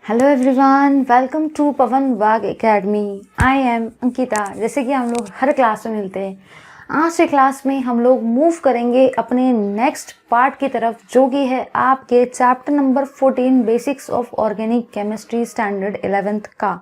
Hello everyone, welcome to पवन वाग academy. I am Ankita. जैसे कि हम लोग हर क्लास में मिलते हैं, आज के क्लास में हम लोग मूव करेंगे अपने नेक्स्ट पार्ट की तरफ, जो कि है आपके chapter number 14 basics of organic chemistry standard 11th का।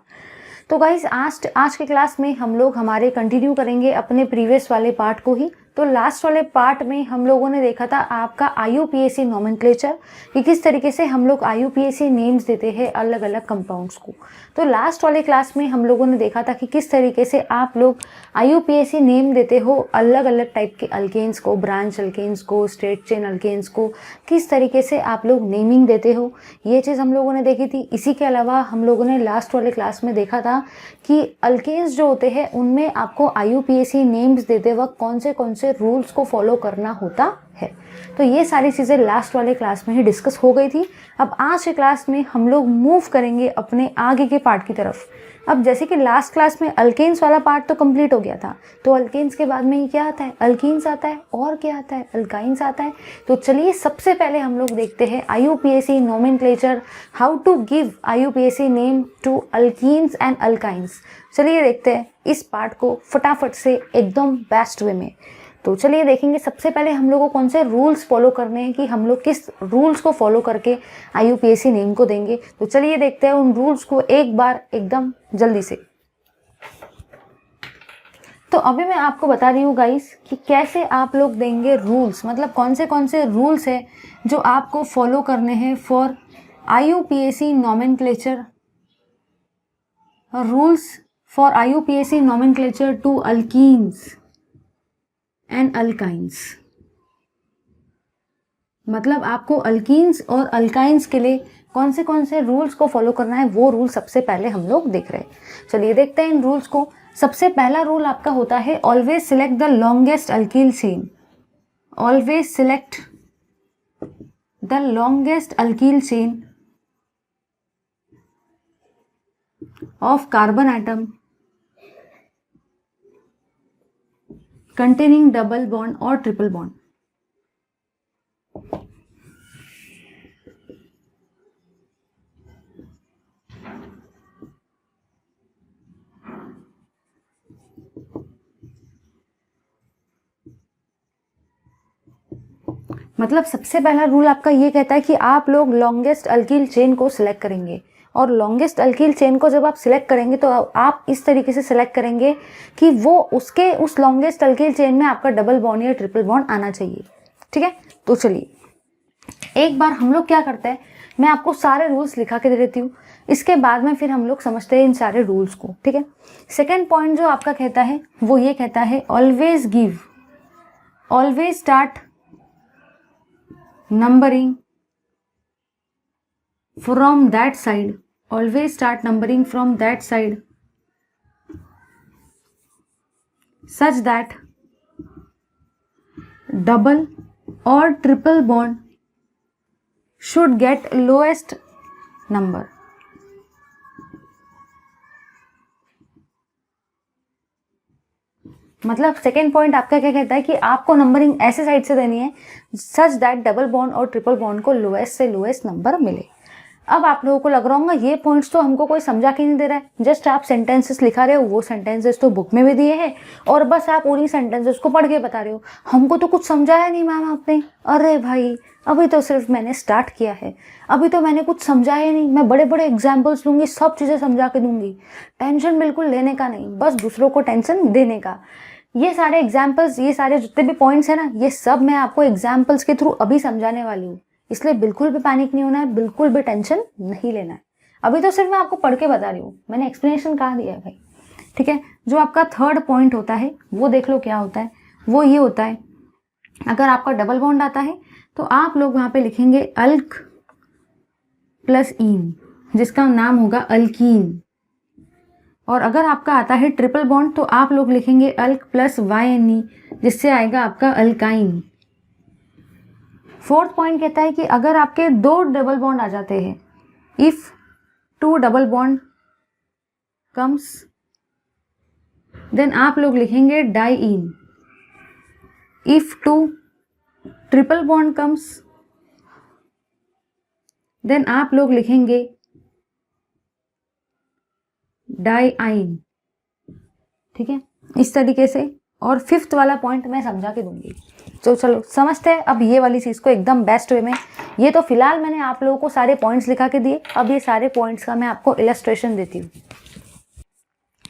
तो गाइज आज के क्लास में हम लोग हमारे कंटिन्यू करेंगे अपने प्रीवियस वाले पार्ट को ही। तो लास्ट वाले पार्ट में हम लोगों ने देखा था आपका IUPAC नोमेनक्लेचर, कि किस तरीके से हम लोग IUPAC नेम्स देते हैं अलग अलग कंपाउंड्स को। तो लास्ट वाले क्लास में हम लोगों ने देखा था कि किस तरीके से आप लोग IUPAC नेम देते हो अलग अलग टाइप के अल्केन्स को, ब्रांच अल्केन्स को, स्ट्रेट चेन अल्केन्स को, किस तरीके से आप लोग नेमिंग देते हो, ये चीज़ हम लोगों ने देखी थी। इसी के अलावा हम लोगों ने लास्ट वाले क्लास में देखा था कि अल्केन्स जो होते हैं उनमें आपको IUPAC नेम्स देते वक्त कौन से रूल्स को फॉलो करना होता है। तो ये सारी चीज़ें लास्ट वाले क्लास में ही डिस्कस हो गई थी। अब आज के क्लास में हम लोग मूव करेंगे अपने आगे के पार्ट की तरफ। अब जैसे कि लास्ट क्लास में अल्केन्स वाला पार्ट तो कंप्लीट हो गया था, तो अल्केन्स के बाद में ही क्या आता है, अल्कीन्स आता है, और क्या आता है, अल्काइंस आता है। तो चलिए सबसे पहले हम लोग देखते हैं IUPAC nomenclature, how to give IUPAC name to alkenes and alkynes. चलिए देखते हैं इस पार्ट को फटाफट से एकदम बेस्ट वे में। तो चलिए देखेंगे सबसे पहले हम लोगों को कौन से रूल्स फॉलो करने हैं, कि हम लोग किस रूल्स को फॉलो करके IUPAC नेम को देंगे। तो चलिए देखते हैं उन रूल्स को एक बार एकदम जल्दी से। तो अभी मैं आपको बता रही हूँ गाइस कि कैसे आप लोग देंगे रूल्स, मतलब कौन से रूल्स है जो आपको फॉलो करने हैं for IUPAC nomenclature. Rules for IUPAC nomenclature to alkenes and alkynes. मतलब आपको अल्कीन्स और अल्काइंस के लिए कौन से रूल्स को फॉलो करना है, वो रूल सबसे पहले हम लोग देख रहे हैं। चलिए देखते हैं इन रूल्स को। सबसे पहला रूल आपका होता है always select the longest alkyl chain. Always select the longest alkyl chain of carbon atom containing double bond or triple bond। मतलब सबसे पहला रूल आपका ये कहता है कि आप लोग लॉन्गेस्ट अल्कील चेन को सिलेक्ट करेंगे, और लॉन्गेस्ट अल्कील चेन को जब आप सिलेक्ट करेंगे तो आप इस तरीके से सिलेक्ट करेंगे कि वो उस लॉन्गेस्ट अल्कील चेन में आपका डबल बॉन्ड या ट्रिपल बॉन्ड आना चाहिए। ठीक है, तो चलिए एक बार हम लोग क्या करते हैं, मैं आपको सारे रूल्स लिखा के दे देती हूँ, इसके बाद में फिर हम लोग समझते हैं इन सारे रूल्स को। ठीक है, सेकेंड पॉइंट जो आपका कहता है वो ये कहता है always give, always start numbering from that side, always start numbering from that side such that double or triple bond should get lowest number। मतलब सेकेंड पॉइंट आपका क्या कहता है कि आपको नंबरिंग ऐसे साइड से देनी है सच दैट डबल बॉन्ड और ट्रिपल बॉन्ड को लोएस्ट से लोएस्ट नंबर मिले। अब आप लोगों को लग रहा होगा ये पॉइंट्स तो हमको कोई समझा के नहीं दे रहा है, जस्ट आप सेंटेंसेस लिखा रहे हो, वो सेंटेंसेस तो बुक में भी दिए हैं और बस आप उन्हीं सेंटेंसेस को पढ़ के बता रहे हो, हमको तो कुछ समझाया नहीं मैम आपने। अरे भाई अभी तो सिर्फ मैंने स्टार्ट किया है, अभी तो मैंने कुछ समझाया नहीं, मैं बड़े बड़े एग्जाम्पल्स दूंगी, सब चीज़ें समझा के दूंगी। टेंशन बिल्कुल लेने का नहीं, बस दूसरों को टेंशन देने का। ये सारे एग्जाम्पल्स, ये सारे जितने भी पॉइंट्स है ना, ये सब मैं आपको एग्जाम्पल्स के थ्रू अभी समझाने वाली हूँ, इसलिए बिल्कुल भी पैनिक नहीं होना है, बिल्कुल भी टेंशन नहीं लेना है। अभी तो सिर्फ मैं आपको पढ़ के बता रही हूँ, मैंने एक्सप्लेनेशन कहाँ दिया है भाई। ठीक है, जो आपका थर्ड पॉइंट होता है वो देख लो क्या होता है। वो ये होता है अगर आपका डबल बॉन्ड आता है तो आप लोग वहाँ पे लिखेंगे अल्क प्लस ईन, जिसका नाम होगा अल्कीन। और अगर आपका आता है ट्रिपल बॉन्ड तो आप लोग लिखेंगे अल्क प्लस YNE, जिससे आएगा आपका अल्काइन। फोर्थ पॉइंट कहता है कि अगर आपके दो डबल बॉन्ड आ जाते हैं, if two double bond comes, then आप लोग लिखेंगे diene. If two triple bond comes, then आप लोग लिखेंगे डाइआइन, ठीक है, इस तरीके से। और फिफ्थ वाला पॉइंट मैं समझा के दूंगी। तो चलो समझते हैं अब ये वाली चीज़ को एकदम बेस्ट वे में। ये तो फिलहाल मैंने आप लोगों को सारे पॉइंट्स लिखा के दिए, अब ये सारे पॉइंट्स का मैं आपको इलस्ट्रेशन देती हूँ।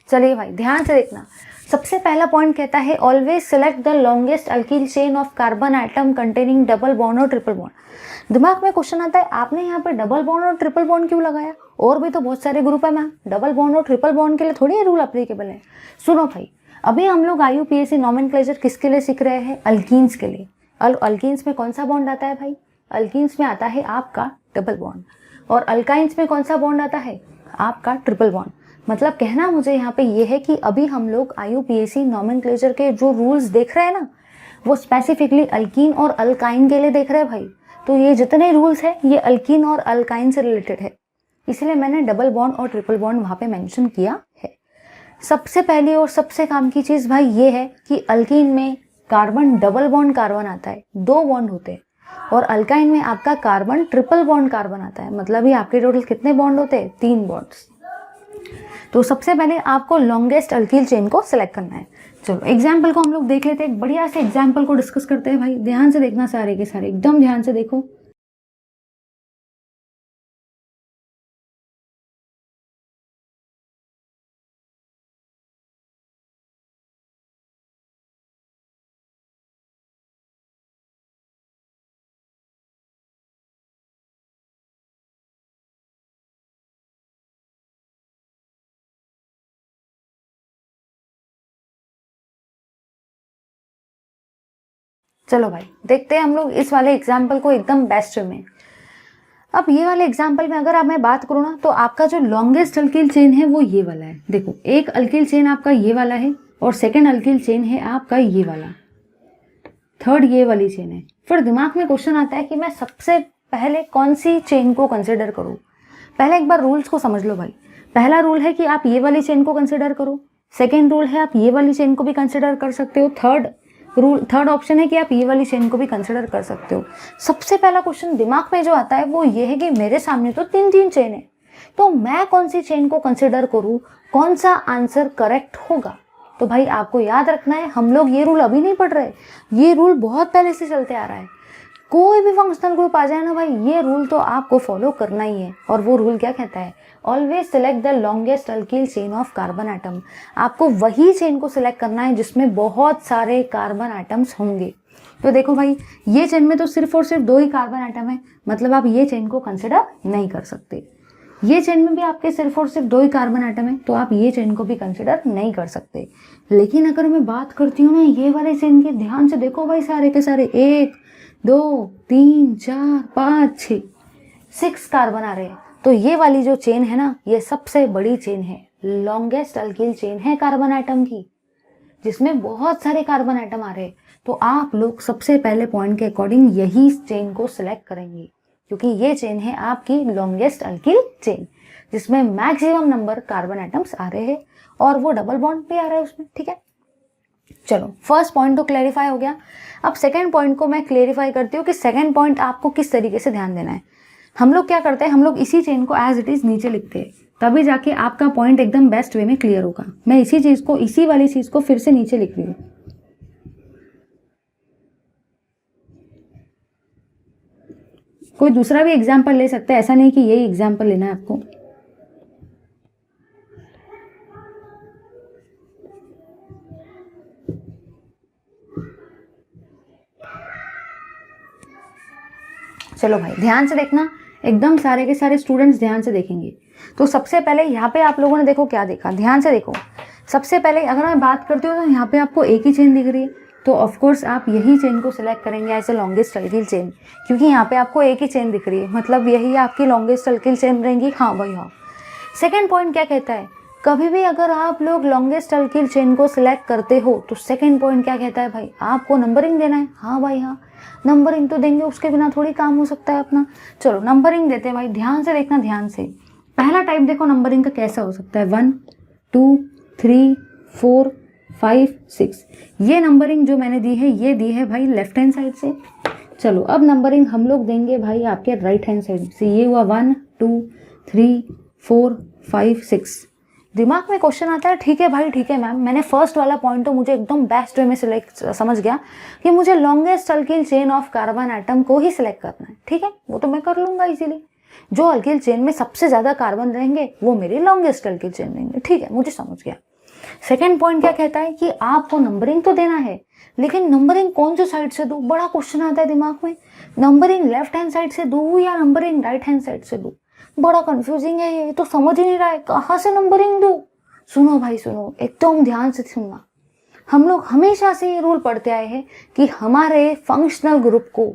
चलिए भाई ध्यान से देखना। सबसे पहला पॉइंट कहता है always select the longest alkyl chain of carbon atom containing double bond और ट्रिपल बॉन्ड। दिमाग में क्वेश्चन आता है आपने यहाँ पे डबल बॉन्ड और ट्रिपल बॉन्ड क्यों लगाया, और भी तो बहुत सारे ग्रुप है मैम, डबल बॉन्ड और ट्रिपल बॉन्ड के लिए थोड़ी ये रूल अप्लीकेबल है। सुनो भाई, अभी हम लोग IUPAC नॉमेनक्लेचर किसके लिए सीख रहे हैं, अल्कीन्स के लिए। अल्कीन्स में कौन सा बॉन्ड आता है भाई, अल्कीन्स में आता है आपका डबल बॉन्ड, और अल्काइंस में कौन सा बॉन्ड आता है आपका ट्रिपल बॉन्ड। मतलब कहना मुझे यहाँ पे ये है कि अभी हम लोग IUPAC नॉमेनक्लेचर के जो रूल्स देख रहे हैं ना, वो स्पेसिफिकली अल्कीन और अल्काइन के लिए देख रहे हैं भाई। तो ये जितने रूल्स है ये अल्कीन और अल्काइन से रिलेटेड है, इसलिए मैंने डबल बॉन्ड और ट्रिपल बॉन्ड वहाँ पे मेंशन किया है। सबसे पहली और सबसे काम की चीज़ भाई ये है कि अल्कीन में कार्बन डबल बॉन्ड कार्बन आता है, 2 बॉन्ड होते हैं, और अल्काइन में आपका कार्बन ट्रिपल बॉन्ड कार्बन आता है। मतलब ये आपके टोटल कितने बॉन्ड होते हैं, 3 बॉन्ड्स। तो सबसे पहले आपको लॉन्गेस्ट अल्किल चेन को सिलेक्ट करना है। चलो एग्जाम्पल को हम लोग देख लेते हैं, एक बढ़िया से एग्जाम्पल को डिस्कस करते हैं भाई। ध्यान से देखना सारे के सारे, एकदम ध्यान से देखो। चलो भाई देखते हैं हम लोग इस वाले एग्जाम्पल को एकदम बेस्ट में। अब ये वाले एग्जाम्पल में अगर मैं बात करूँ ना, तो आपका जो लॉन्गेस्ट अल्किल चेन है वो ये वाला है। देखो एक अल्किल चेन आपका ये वाला है, और सेकेंड अल्किल चेन है आपका ये वाला, थर्ड ये वाली चेन है। फिर दिमाग में क्वेश्चन आता है कि मैं सबसे पहले कौन सी चेन को कंसिडर करूँ। पहले एक बार रूल्स को समझ लो भाई। पहला रूल है कि आप ये वाली चेन को कंसिडर करो, सेकेंड रूल है आप ये वाली चेन को भी कंसिडर कर सकते हो, थर्ड ऑप्शन है कि आप ये वाली चेन को भी कंसिडर कर सकते हो। सबसे पहला क्वेश्चन दिमाग में जो आता है वो ये है कि मेरे सामने तो 3 चेन है, तो मैं कौन सी चेन को कंसिडर करूँ, कौन सा आंसर करेक्ट होगा। तो भाई आपको याद रखना है, हम लोग ये रूल अभी नहीं पढ़ रहे, ये रूल बहुत पहले से चलते आ रहा है। कोई भी फंक्शनल ग्रुप आ जाए ना भाई, ये रूल तो आपको फॉलो करना ही है। और वो रूल क्या कहता है, always select the longest alkyl chain of carbon atom. आपको वही चेन को सिलेक्ट करना है जिसमें बहुत सारे कार्बन एटम्स होंगे। तो देखो भाई, ये चेन में तो सिर्फ और सिर्फ 2 ही कार्बन एटम है, मतलब आप ये चेन को कंसिडर नहीं कर सकते। ये चेन में भी आपके सिर्फ और सिर्फ 2 ही कार्बन एटम है, तो आप ये चेन को भी कंसिडर नहीं कर सकते। लेकिन अगर मैं बात करती हूँ ना ये वाले चेन की, ध्यान से देखो भाई, सारे के सारे 1 2 3 4 5 6 कार्बन आ रहे हैं। तो ये वाली जो चेन है ना, ये सबसे बड़ी चेन है, लॉन्गेस्ट अल्किल चेन है कार्बन एटम की, जिसमें बहुत सारे कार्बन एटम आ रहे हैं। तो आप लोग सबसे पहले पॉइंट के अकॉर्डिंग यही चेन को सिलेक्ट करेंगे, क्योंकि ये चेन है आपकी लॉन्गेस्ट अल्किल चेन, जिसमें मैक्सिमम नंबर कार्बन एटम्स आ रहे हैं, और वो डबल बॉन्ड भी आ रहा है उसमें, ठीक है। चलो फर्स्ट पॉइंट तो क्लैरिफाई हो गया। अब सेकंड पॉइंट को मैं क्लैरिफाई करती हूँ कि सेकंड पॉइंट आपको किस तरीके से ध्यान देना है। हम लोग क्या करते हैं, हम लोग इसी चेन को एज इट इज नीचे लिखते हैं, तभी जाके आपका पॉइंट एकदम बेस्ट वे में क्लियर होगा। मैं इसी वाली चीज को फिर से नीचे लिख रही हूँ। कोई दूसरा भी एग्जाम्पल ले सकते हैं, ऐसा नहीं कि यही एग्जाम्पल लेना है आपको। चलो भाई ध्यान से देखना, एकदम सारे के सारे स्टूडेंट्स ध्यान से देखेंगे। तो सबसे पहले यहाँ पे आप लोगों ने देखो क्या देखा, ध्यान से देखो। सबसे पहले अगर मैं बात करती हूँ तो यहाँ पे आपको एक ही चेन दिख रही है, तो ऑफकोर्स आप यही चेन को सिलेक्ट करेंगे as a longest alkyl chain, क्योंकि यहाँ पे आपको एक ही चेन दिख रही है, मतलब यही आपकी लॉन्गेस्ट अल्किल चेन रहेंगी। हाँ भाई हाँ। सेकेंड पॉइंट क्या कहता है, कभी भी अगर आप लोग लॉन्गेस्ट अल्किल चेन को सिलेक्ट करते हो तो सेकेंड पॉइंट क्या कहता है भाई, आपको नंबरिंग देना है। हाँ भाई हाँ, नंबरिंग तो देंगे, उसके बिना थोड़ी काम हो सकता है अपना। चलो नंबरिंग देते हैं भाई, ध्यान से देखना, ध्यान से। पहला टाइप देखो नंबरिंग का कैसा हो सकता है, 1 2 3 4 5 6। ये नंबरिंग जो मैंने दी है, ये दी है भाई लेफ्ट हैंड साइड से। चलो अब नंबरिंग हम लोग देंगे भाई आपके राइट हैंड साइड से। ये हुआ 1 2 3 4 5 6। दिमाग में क्वेश्चन आता है, ठीक है भाई, ठीक है मैम, मैंने फर्स्ट वाला पॉइंट तो मुझे एकदम बेस्ट वे में सिलेक्ट समझ गया कि मुझे longest alkyl chain of carbon atom को ही सिलेक्ट करना है, ठीक है, वो तो मैं कर लूंगा इजीली। जो अल्किल चेन में सबसे ज्यादा कार्बन रहेंगे वो मेरी लॉन्गेस्ट अल्किल चेन रहेंगे, ठीक है, मुझे समझ गया। सेकेंड पॉइंट क्या कहता है कि आपको नंबरिंग तो देना है, लेकिन नंबरिंग कौन सी साइड से दूं? बड़ा क्वेश्चन आता है दिमाग में, नंबरिंग लेफ्ट हैंड साइड से दूं या नंबरिंग राइट हैंड साइड से दूं? बड़ा कंफ्यूजिंग है ये तो समझ ही नहीं रहा है कहाँ से नंबरिंग दूं। सुनो भाई सुनो, एकदम ध्यान से सुनना। हम लोग हमेशा से ये रूल पढ़ते आए हैं कि हमारे फंक्शनल ग्रुप को,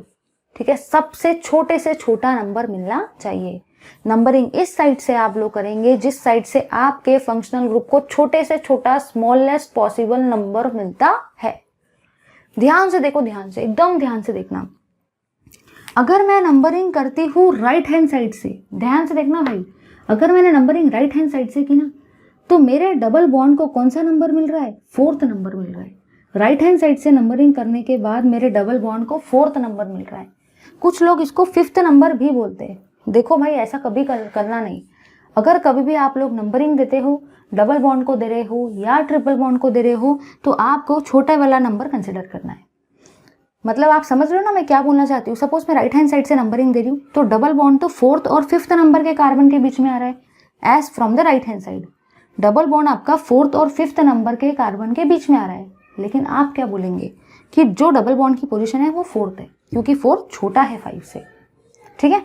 ठीक है, सबसे छोटे से छोटा नंबर मिलना चाहिए। नंबरिंग इस साइड से आप लोग करेंगे जिस साइड से आपके फंक्शनल ग्रुप को छोटे से छोटा स्मॉलेस्ट पॉसिबल नंबर मिलता है। ध्यान से देखो, ध्यान से, एकदम ध्यान से देखना। अगर मैं नंबरिंग करती हूँ राइट हैंड साइड से, ध्यान से देखना भाई, अगर मैंने नंबरिंग राइट हैंड साइड से की ना, तो मेरे डबल बॉन्ड को कौन सा नंबर मिल रहा है? 4th नंबर मिल रहा है। राइट हैंड साइड से नंबरिंग करने के बाद मेरे डबल बॉन्ड को 4th नंबर मिल रहा है। कुछ लोग इसको 5th नंबर भी बोलते हैं। देखो भाई, ऐसा कभी करना नहीं। अगर कभी भी आप लोग नंबरिंग देते हो, डबल बॉन्ड को दे रहे हो या ट्रिपल बॉन्ड को दे रहे हो, तो आपको छोटा वाला नंबर कंसिडर करना है। मतलब आप समझ रहे हो ना मैं क्या बोलना चाहती हूँ। सपोज मैं राइट हैंड साइड से नंबरिंग दे रही हूँ, तो डबल बॉन्ड तो 4th और 5th नंबर के कार्बन के बीच में आ रहा है as from the right hand side. Double bond आपका 4th और 5th नंबर के कार्बन के बीच में आ रहा है, लेकिन आप क्या बोलेंगे कि जो डबल बॉन्ड की पोजीशन है वो 4th है, क्योंकि 4 छोटा है 5 से, ठीक है।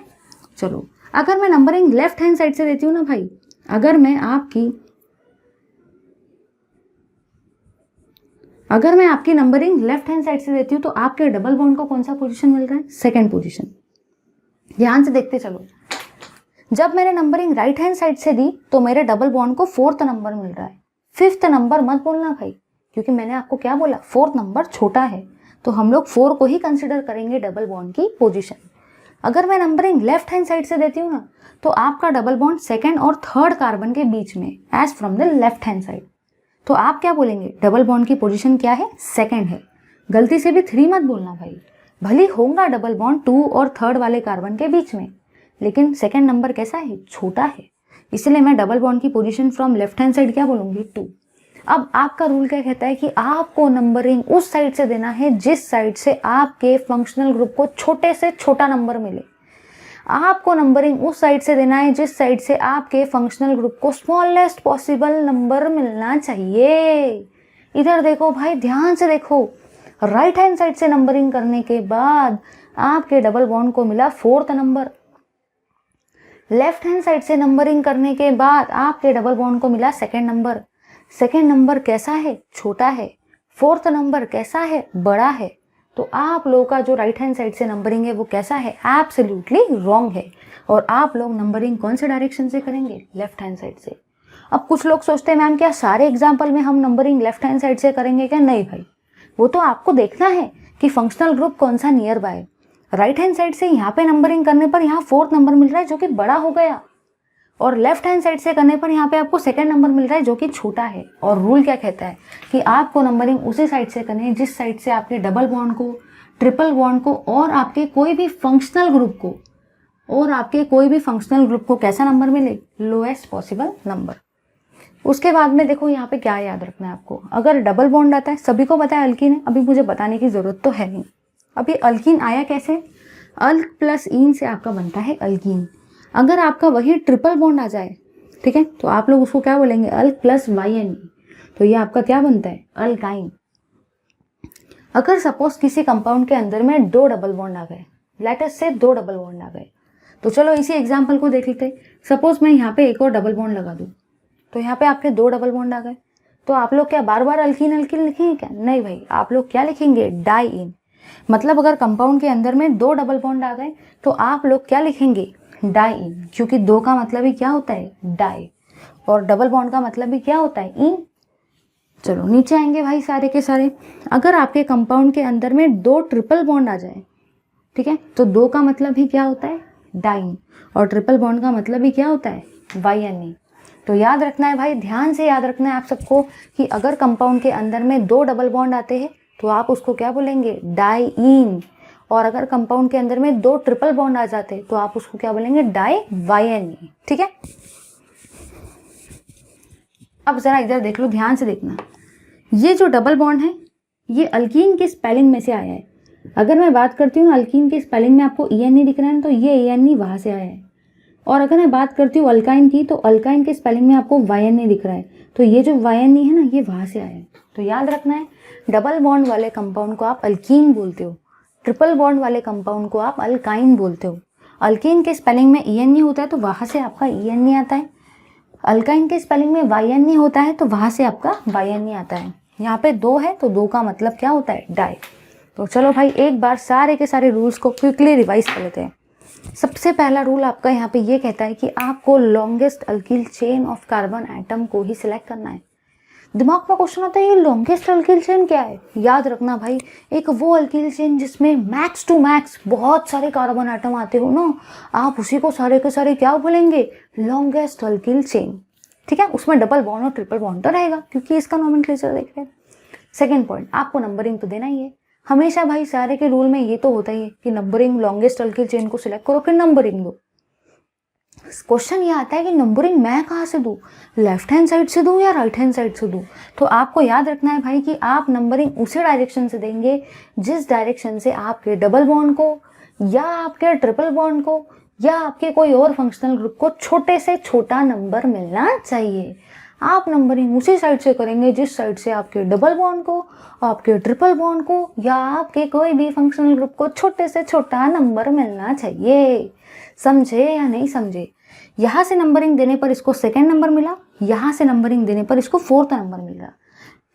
चलो, अगर मैं नंबरिंग लेफ्ट हैंड साइड से देती हूँ ना भाई, अगर मैं आपकी नंबरिंग लेफ्ट हैंड साइड से देती हूँ, तो आपके डबल बॉन्ड को कौन सा पोजीशन मिल रहा है? 2nd position. ध्यान से देखते चलो। जब मैंने नंबरिंग राइट हैंड साइड से दी तो मेरे डबल बॉन्ड को 4th नंबर मिल रहा है। 5th नंबर मत बोलना भाई, क्योंकि मैंने आपको क्या बोला, 4th नंबर छोटा है, तो हम लोग 4 को ही कंसिडर करेंगे डबल बॉन्ड की पोजीशन। अगर मैं नंबरिंग लेफ्ट हैंड साइड से देती हूँ ना, तो आपका डबल बॉन्ड 2nd और 3rd कार्बन के बीच में as from the left hand side, तो आप क्या बोलेंगे? डबल बॉन्ड की पोजीशन क्या है? 2nd है। गलती से भी 3 मत बोलना भाई। भले होगा डबल बॉन्ड 2 और 3rd वाले कार्बन के बीच में, लेकिन 2nd नंबर कैसा है? छोटा है, इसलिए मैं डबल बॉन्ड की position from left hand side क्या बोलूंगी? 2। अब आपका रूल क्या कहता है कि आपको नंबरिंग उस साइड से देना है जिस साइड से आपके फंक्शनल ग्रुप को छोटे से छोटा नंबर मिले। आपको नंबरिंग उस साइड से देना है जिस साइड से आपके फंक्शनल ग्रुप को स्मॉलेस्ट पॉसिबल नंबर मिलना चाहिए। इधर देखो भाई, ध्यान से देखो। राइट हैंड साइड से नंबरिंग करने के बाद आपके डबल बॉन्ड को मिला 4th number. Left hand side से नंबरिंग करने के बाद आपके डबल बॉन्ड को मिला 2nd नंबर। 2nd नंबर कैसा है? छोटा है। 4th नंबर कैसा है? बड़ा है। तो आप लोगों का जो राइट हैंड साइड से नंबरिंग है वो कैसा है? एब्सोल्युटली रॉन्ग है। और आप लोग नंबरिंग कौन से डायरेक्शन से करेंगे? लेफ्ट हैंड साइड से। अब कुछ लोग सोचते हैं मैम क्या सारे एग्जाम्पल में हम नंबरिंग लेफ्ट हैंड साइड से करेंगे क्या? नहीं भाई, वो तो आपको देखना है कि फंक्शनल ग्रुप कौन सा near by. Right hand side से यहाँ पे नंबरिंग करने पर यहाँ 4th नंबर मिल रहा है जो कि बड़ा हो गया, और लेफ्ट हैंड साइड से करने पर यहाँ पे आपको 2nd नंबर मिल रहा है जो कि छोटा है। और रूल क्या कहता है कि आपको नंबरिंग उसी साइड से करनी है जिस साइड से आपके डबल बॉन्ड को, ट्रिपल बॉन्ड को और आपके कोई भी फंक्शनल ग्रुप को कैसा नंबर मिले? Lowest possible number. उसके बाद में देखो यहाँ पे क्या याद रखना है आपको। अगर डबल बॉन्ड आता है, सभी को पता है अल्कीन है, अभी मुझे बताने की जरूरत तो है नहीं। अभी अल्कीन आया कैसे? अल्क प्लस ईन से आपका बनता है अल्कीन। अगर आपका वही ट्रिपल बॉन्ड आ जाए, ठीक है, तो आप लोग उसको क्या बोलेंगे? अल्क प्लस YN, तो ये आपका क्या बनता है? अल्काइन। अगर सपोज किसी कंपाउंड के अंदर में 2 डबल बॉन्ड आ गए, लेट अस से 2 डबल बॉन्ड आ गए, तो चलो इसी एग्जांपल को देख लेते हैं। सपोज मैं यहाँ पे एक और डबल बॉन्ड लगा दूँ, तो यहाँ पे आपके 2 डबल बॉन्ड आ गए, तो आप लोग क्या बार बार अल्कीन अल्कीन लिखेंगे क्या? नहीं भाई, आप लोग क्या लिखेंगे? डाई इन। मतलब अगर कंपाउंड के अंदर में 2 डबल बॉन्ड आ गए तो आप लोग क्या लिखेंगे? डाई इन, क्योंकि 2 का मतलब ही क्या होता है? डाई, और डबल बॉन्ड का मतलब भी क्या होता है? इन। चलो नीचे आएंगे भाई सारे के सारे। अगर आपके कंपाउंड के अंदर में 2 ट्रिपल बॉन्ड आ जाए, ठीक है, तो 2 का मतलब ही क्या होता है? डाइन, और ट्रिपल बॉन्ड का मतलब ही क्या होता है? YN। तो याद रखना है भाई, ध्यान से याद रखना है आप सबको कि अगर कंपाउंड के अंदर में 2 डबल बॉन्ड आते हैं तो आप उसको क्या बोलेंगे? डाईइन। और अगर कंपाउंड के अंदर में 2 ट्रिपल बॉन्ड आ जाते तो आप उसको क्या बोलेंगे? YN। ठीक है। अब ज़रा इधर देख लो, ध्यान से देखना, ये जो डबल बॉन्ड है ये अल्कीन के स्पेलिंग में से आया है। अगर मैं बात करती हूँ अल्कीन के स्पेलिंग में आपको EN दिख रहा है, तो ये EN वहाँ से आया है। और अगर मैं बात करती हूँ अल्काइन की, तो अल्काइन के स्पेलिंग में आपको YN दिख रहा है, तो ये जो YN है ना, ये वहाँ से आया है। तो याद रखना है, डबल बॉन्ड वाले कंपाउंड को आप अल्कीन बोलते हो, ट्रिपल बॉन्ड वाले कंपाउंड को आप अल्काइन बोलते हो। अल्कीन के स्पेलिंग में EN होता है, तो वहाँ से आपका EN आता है। अल्काइन के स्पेलिंग में YN होता है, तो वहाँ से आपका YN आता है। यहाँ पे 2 है, तो 2 का मतलब क्या होता है, डाई। तो चलो भाई एक बार सारे के सारे रूल्स को क्विकली रिवाइज कर लेते हैं। सबसे पहला रूल आपका यहाँ पे ये कहता है कि आपको longest alkyl chain of carbon atom को ही सिलेक्ट करना है। दिमाग में क्वेश्चन आता है ये लॉन्गेस्ट अल्किल चेन क्या है? याद रखना भाई, एक वो अल्किल चेन जिसमें मैक्स टू मैक्स बहुत सारे कार्बन एटम आते हो ना, आप उसी को सारे के सारे क्या बोलेंगे, लॉन्गेस्ट अल्किल चेन। ठीक है, उसमें डबल बॉन्ड और ट्रिपल बॉन्ड तो रहेगा क्योंकि इसका नोमेनक्लेचर देख रहे हैं। सेकेंड पॉइंट, आपको नंबरिंग तो देना ही है। हमेशा भाई सारे के रूल में ये तो होता ही है कि नंबरिंग, लॉन्गेस्ट अल्किल चेन को सिलेक्ट करो फिर नंबरिंग दो। क्वेश्चन ये आता है कि नंबरिंग मैं कहाँ से दूँ, लेफ्ट हैंड साइड से दूँ या राइट हैंड साइड से दूँ? तो आपको याद रखना है भाई कि आप नंबरिंग उसी डायरेक्शन से देंगे जिस डायरेक्शन से आपके डबल बॉन्ड को या आपके ट्रिपल बॉन्ड को या आपके कोई और फंक्शनल ग्रुप को छोटे से छोटा नंबर मिलना चाहिए। आप नंबरिंग उसी साइड से करेंगे जिस साइड से आपके डबल बॉन्ड को, आपके ट्रिपल बॉन्ड को या आपके कोई भी फंक्शनल ग्रुप को छोटे से छोटा नंबर मिलना चाहिए। समझे या नहीं समझे? यहाँ से नंबरिंग देने पर इसको सेकंड नंबर मिला, यहाँ से नंबरिंग देने पर इसको फोर्थ नंबर मिल रहा।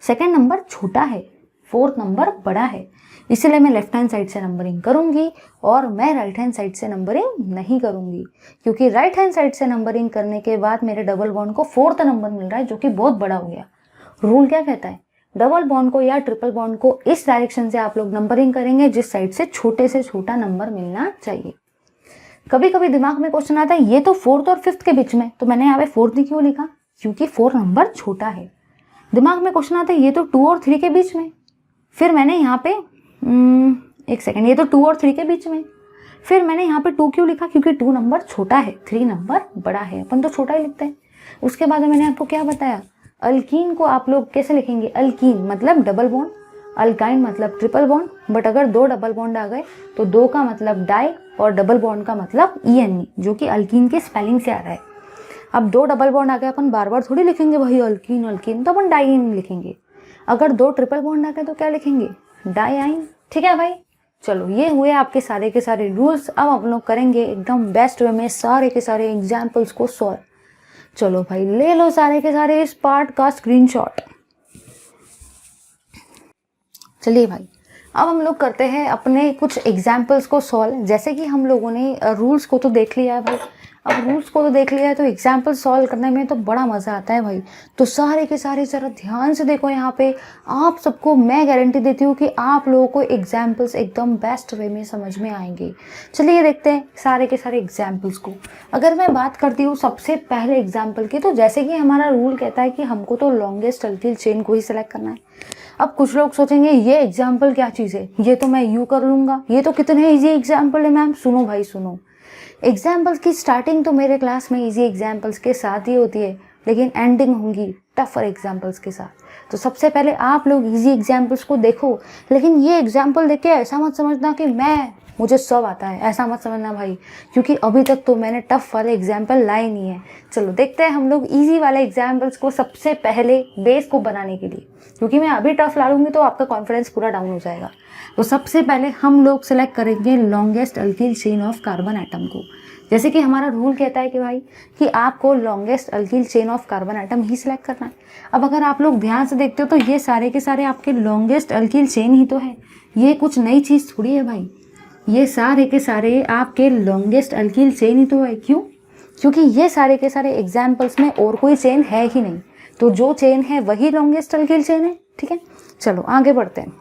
सेकंड नंबर छोटा है, फोर्थ नंबर बड़ा है, इसलिए मैं लेफ्ट हैंड साइड से नंबरिंग करूंगी और मैं राइट हैंड साइड से नंबरिंग नहीं करूंगी, क्योंकि राइट हैंड साइड से नंबरिंग करने के बाद मेरे डबल बॉन्ड को फोर्थ नंबर मिल रहा है जो कि बहुत बड़ा हो गया। रूल क्या कहता है, डबल बॉन्ड को या ट्रिपल बॉन्ड को इस डायरेक्शन से आप लोग नंबरिंग करेंगे जिस साइड से छोटा नंबर मिलना चाहिए। कभी कभी दिमाग में क्वेश्चन आता है ये तो फोर्थ और फिफ्थ के बीच में, तो मैंने यहाँ पे फोर्थ ही क्यों लिखा, क्योंकि 4 नंबर छोटा है। दिमाग में क्वेश्चन आता है ये तो 2 और 3 के बीच में, फिर मैंने यहाँ पे एक सेकेंड, ये तो 2 और 3 के बीच में, फिर मैंने यहाँ पे 2 क्यों लिखा, क्योंकि 2 नंबर छोटा है, 3 नंबर बड़ा है, अपन तो छोटा ही लिखते हैं। उसके बाद मैंने आपको क्या बताया, अल्कीन को आप लोग कैसे लिखेंगे, अल्कीन मतलब डबल बॉन्ड, अल्काइन मतलब ट्रिपल बॉन्ड, बट अगर 2 डबल बॉन्ड आ गए तो 2 का मतलब डाई और डबल बॉन्ड का मतलब EN, जो कि अल्कीन के स्पेलिंग से आ रहा है। अब 2 डबल बॉन्ड आ गए, अपन बार बार थोड़ी लिखेंगे भाई अल्कीन अल्कीन, तो अपन डाईन लिखेंगे। अगर 2 ट्रिपल बॉन्ड आ गए तो क्या लिखेंगे, डाईन। ठीक है भाई, चलो ये हुए आपके सारे के सारे रूल्स। अब हम लोग करेंगे एकदम बेस्ट वे में सारे के सारे एग्जाम्पल्स को सॉल्व। चलो भाई ले लो सारे के सारे इस पार्ट का स्क्रीनशॉट। चलिए भाई अब हम लोग करते हैं अपने कुछ एग्जाम्पल्स को सॉल्व। जैसे कि हम लोगों ने रूल्स को तो देख लिया है भाई, अब रूल्स को तो देख लिया है तो एग्जाम्पल सॉल्व करने में तो बड़ा मज़ा आता है भाई। तो सारे के सारे ज़रा ध्यान से देखो यहाँ पे, आप सबको मैं गारंटी देती हूँ कि आप लोगों को एग्जाम्पल्स एकदम बेस्ट वे में समझ में आएंगे। चलिए देखते हैं सारे के सारे एग्जाम्पल्स को। अगर मैं बात करती हूँ सबसे पहले एग्जाम्पल की, तो जैसे कि हमारा रूल कहता है कि हमको तो लॉन्गेस्ट अल्किल चेन को ही सिलेक्ट करना है। अब कुछ लोग सोचेंगे ये एग्जाम्पल क्या चीज़ है, ये तो मैं यूँ कर लूँगा, ये तो कितने ईजी एग्जाम्पल है मैम। सुनो भाई सुनो, एग्जाम्पल्स की स्टार्टिंग तो मेरे क्लास में इजी एग्जाम्पल्स के साथ ही होती है, लेकिन एंडिंग होंगी टफर एग्जाम्पल्स के साथ। तो सबसे पहले आप लोग इजी एग्जाम्पल्स को देखो, लेकिन ये एग्जाम्पल देख के ऐसा मत समझना कि मुझे सब आता है, ऐसा मत समझना भाई, क्योंकि अभी तक तो मैंने टफ वाले एग्जाम्पल लाए नहीं है। चलो देखते हैं हम लोग इजी वाले एग्जाम्पल्स को सबसे पहले बेस को बनाने के लिए, क्योंकि मैं अभी टफ ला लूँगी तो आपका कॉन्फिडेंस पूरा डाउन हो जाएगा। तो सबसे पहले हम लोग सेलेक्ट करेंगे longest alkyl chain of carbon atom को। जैसे कि हमारा रूल कहता है कि भाई कि आपको longest alkyl chain of carbon atom he select करना है। अब अगर आप लोग ध्यान से देखते हो तो ये सारे के सारे आपके लॉन्गेस्ट अल्किल चेन ही तो है, ये कुछ नई चीज़ थोड़ी है भाई, ये सारे के सारे आपके लॉन्गेस्ट अल्किल चेन ही तो है। क्यों? क्योंकि ये सारे के सारे एग्जाम्पल्स में और कोई चेन है ही नहीं, तो जो चेन है वही लॉन्गेस्ट अल्किल चेन है। ठीक है, चलो आगे बढ़ते हैं।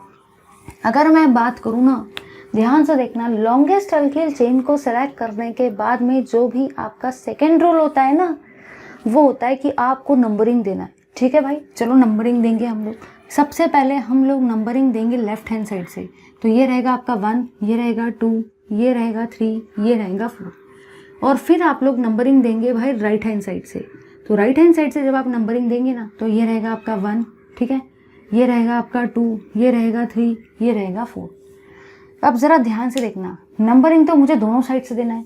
अगर मैं बात करूँ ना, ध्यान से देखना, लॉन्गेस्ट अल्किल चेन को सेलेक्ट करने के बाद में जो भी आपका सेकेंड रूल होता है ना, वो होता है कि आपको नंबरिंग देना है। ठीक है भाई, चलो नंबरिंग देंगे हम लोग। सबसे पहले हम लोग नंबरिंग देंगे लेफ्ट हैंड साइड से, तो ये रहेगा आपका 1, ये रहेगा 2, ये रहेगा 3, ये रहेगा 4। और फिर आप लोग नंबरिंग देंगे भाई राइट हैंड साइड से, तो राइट हैंड साइड से जब आप नंबरिंग देंगे ना तो ये रहेगा आपका 1, ठीक है, ये रहेगा आपका 2, ये रहेगा 3, ये रहेगा 4। अब ज़रा ध्यान से देखना, नंबरिंग तो मुझे दोनों साइड से देना है,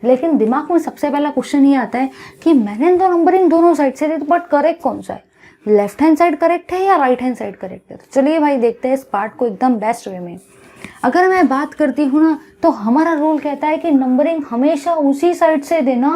लेकिन दिमाग में सबसे पहला क्वेश्चन ये आता है कि मैंने तो नंबरिंग दोनों साइड से दी, तो बट करेक्ट कौन सा है, लेफ्ट हैंड साइड करेक्ट है या राइट हैंड साइड करेक्ट है। तो चलिए भाई देखते हैं इस पार्ट को एकदम बेस्ट वे में। अगर मैं बात करती हूँ ना तो हमारा रूल कहता है कि नंबरिंग हमेशा उसी साइड से देना,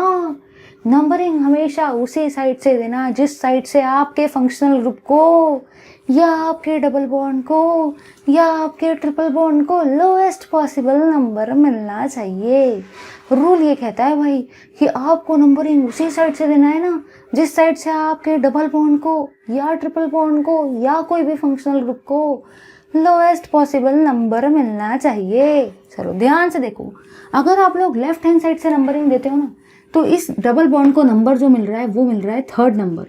नंबरिंग हमेशा उसी साइड से देना जिस साइड से आपके फंक्शनल ग्रुप को या आपके डबल बॉन्ड को या आपके ट्रिपल बॉन्ड को लोएस्ट पॉसिबल नंबर मिलना चाहिए। रूल ये कहता है भाई कि आपको नंबरिंग उसी साइड से देना है ना जिस साइड से आपके डबल बॉन्ड को या ट्रिपल बॉन्ड को या कोई भी फंक्शनल ग्रुप को लोएस्ट पॉसिबल नंबर मिलना चाहिए। चलो ध्यान से देखो, अगर आप लोग लेफ्ट हैंड साइड से नंबरिंग देते हो ना तो इस डबल बॉन्ड को नंबर जो मिल रहा है वो मिल रहा है 3rd नंबर,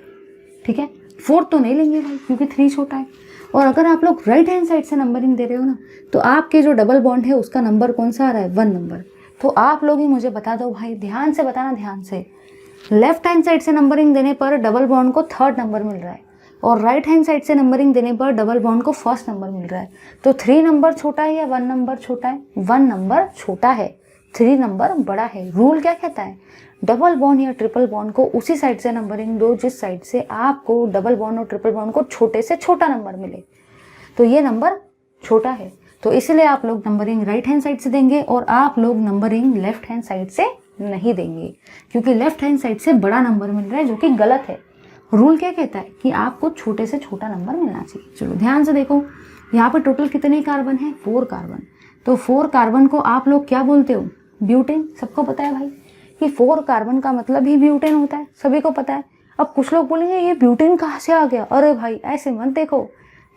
ठीक है, 4th तो नहीं लेंगे भाई क्योंकि 3 छोटा है। और अगर आप लोग राइट हैंड साइड से नंबरिंग दे रहे हो ना तो आपके जो डबल बॉन्ड है उसका नंबर कौन सा आ रहा है, 1 नंबर। तो आप लोग ही मुझे बता दो भाई, ध्यान से बताना, ध्यान से, लेफ्ट हैंड साइड से नंबरिंग देने पर डबल बॉन्ड को 3rd नंबर मिल रहा है और राइट हैंड साइड से नंबरिंग देने पर डबल बॉन्ड को 1st नंबर मिल रहा है। तो 3 नंबर छोटा है या 1 नंबर छोटा है, 1 नंबर छोटा है, 3 नंबर बड़ा है। रूल क्या कहता है, डबल बॉन्ड या ट्रिपल बॉन्ड को उसी साइड से नंबरिंग दो जिस साइड से आपको डबल बॉन्ड और ट्रिपल बॉन्ड को छोटे से छोटा नंबर मिले। तो ये नंबर छोटा है तो इसलिए आप लोग नंबरिंग राइट हैंड साइड से देंगे और आप लोग नंबरिंग लेफ्ट हैंड साइड से नहीं देंगे क्योंकि लेफ्ट हैंड साइड से बड़ा नंबर मिल रहा है जो कि गलत है। रूल क्या कहता है कि आपको छोटे से छोटा नंबर मिलना चाहिए। चलो ध्यान से देखो, यहाँ पर टोटल कितने कार्बन है, 4 कार्बन। तो 4 कार्बन को आप लोग क्या बोलते हो, ब्यूटेन। सबको पता है भाई कि 4 कार्बन का मतलब ही ब्यूटेन होता है, सभी को पता है। अब कुछ लोग बोलेंगे ये ब्यूटेन कहाँ से आ गया, अरे भाई ऐसे मत देखो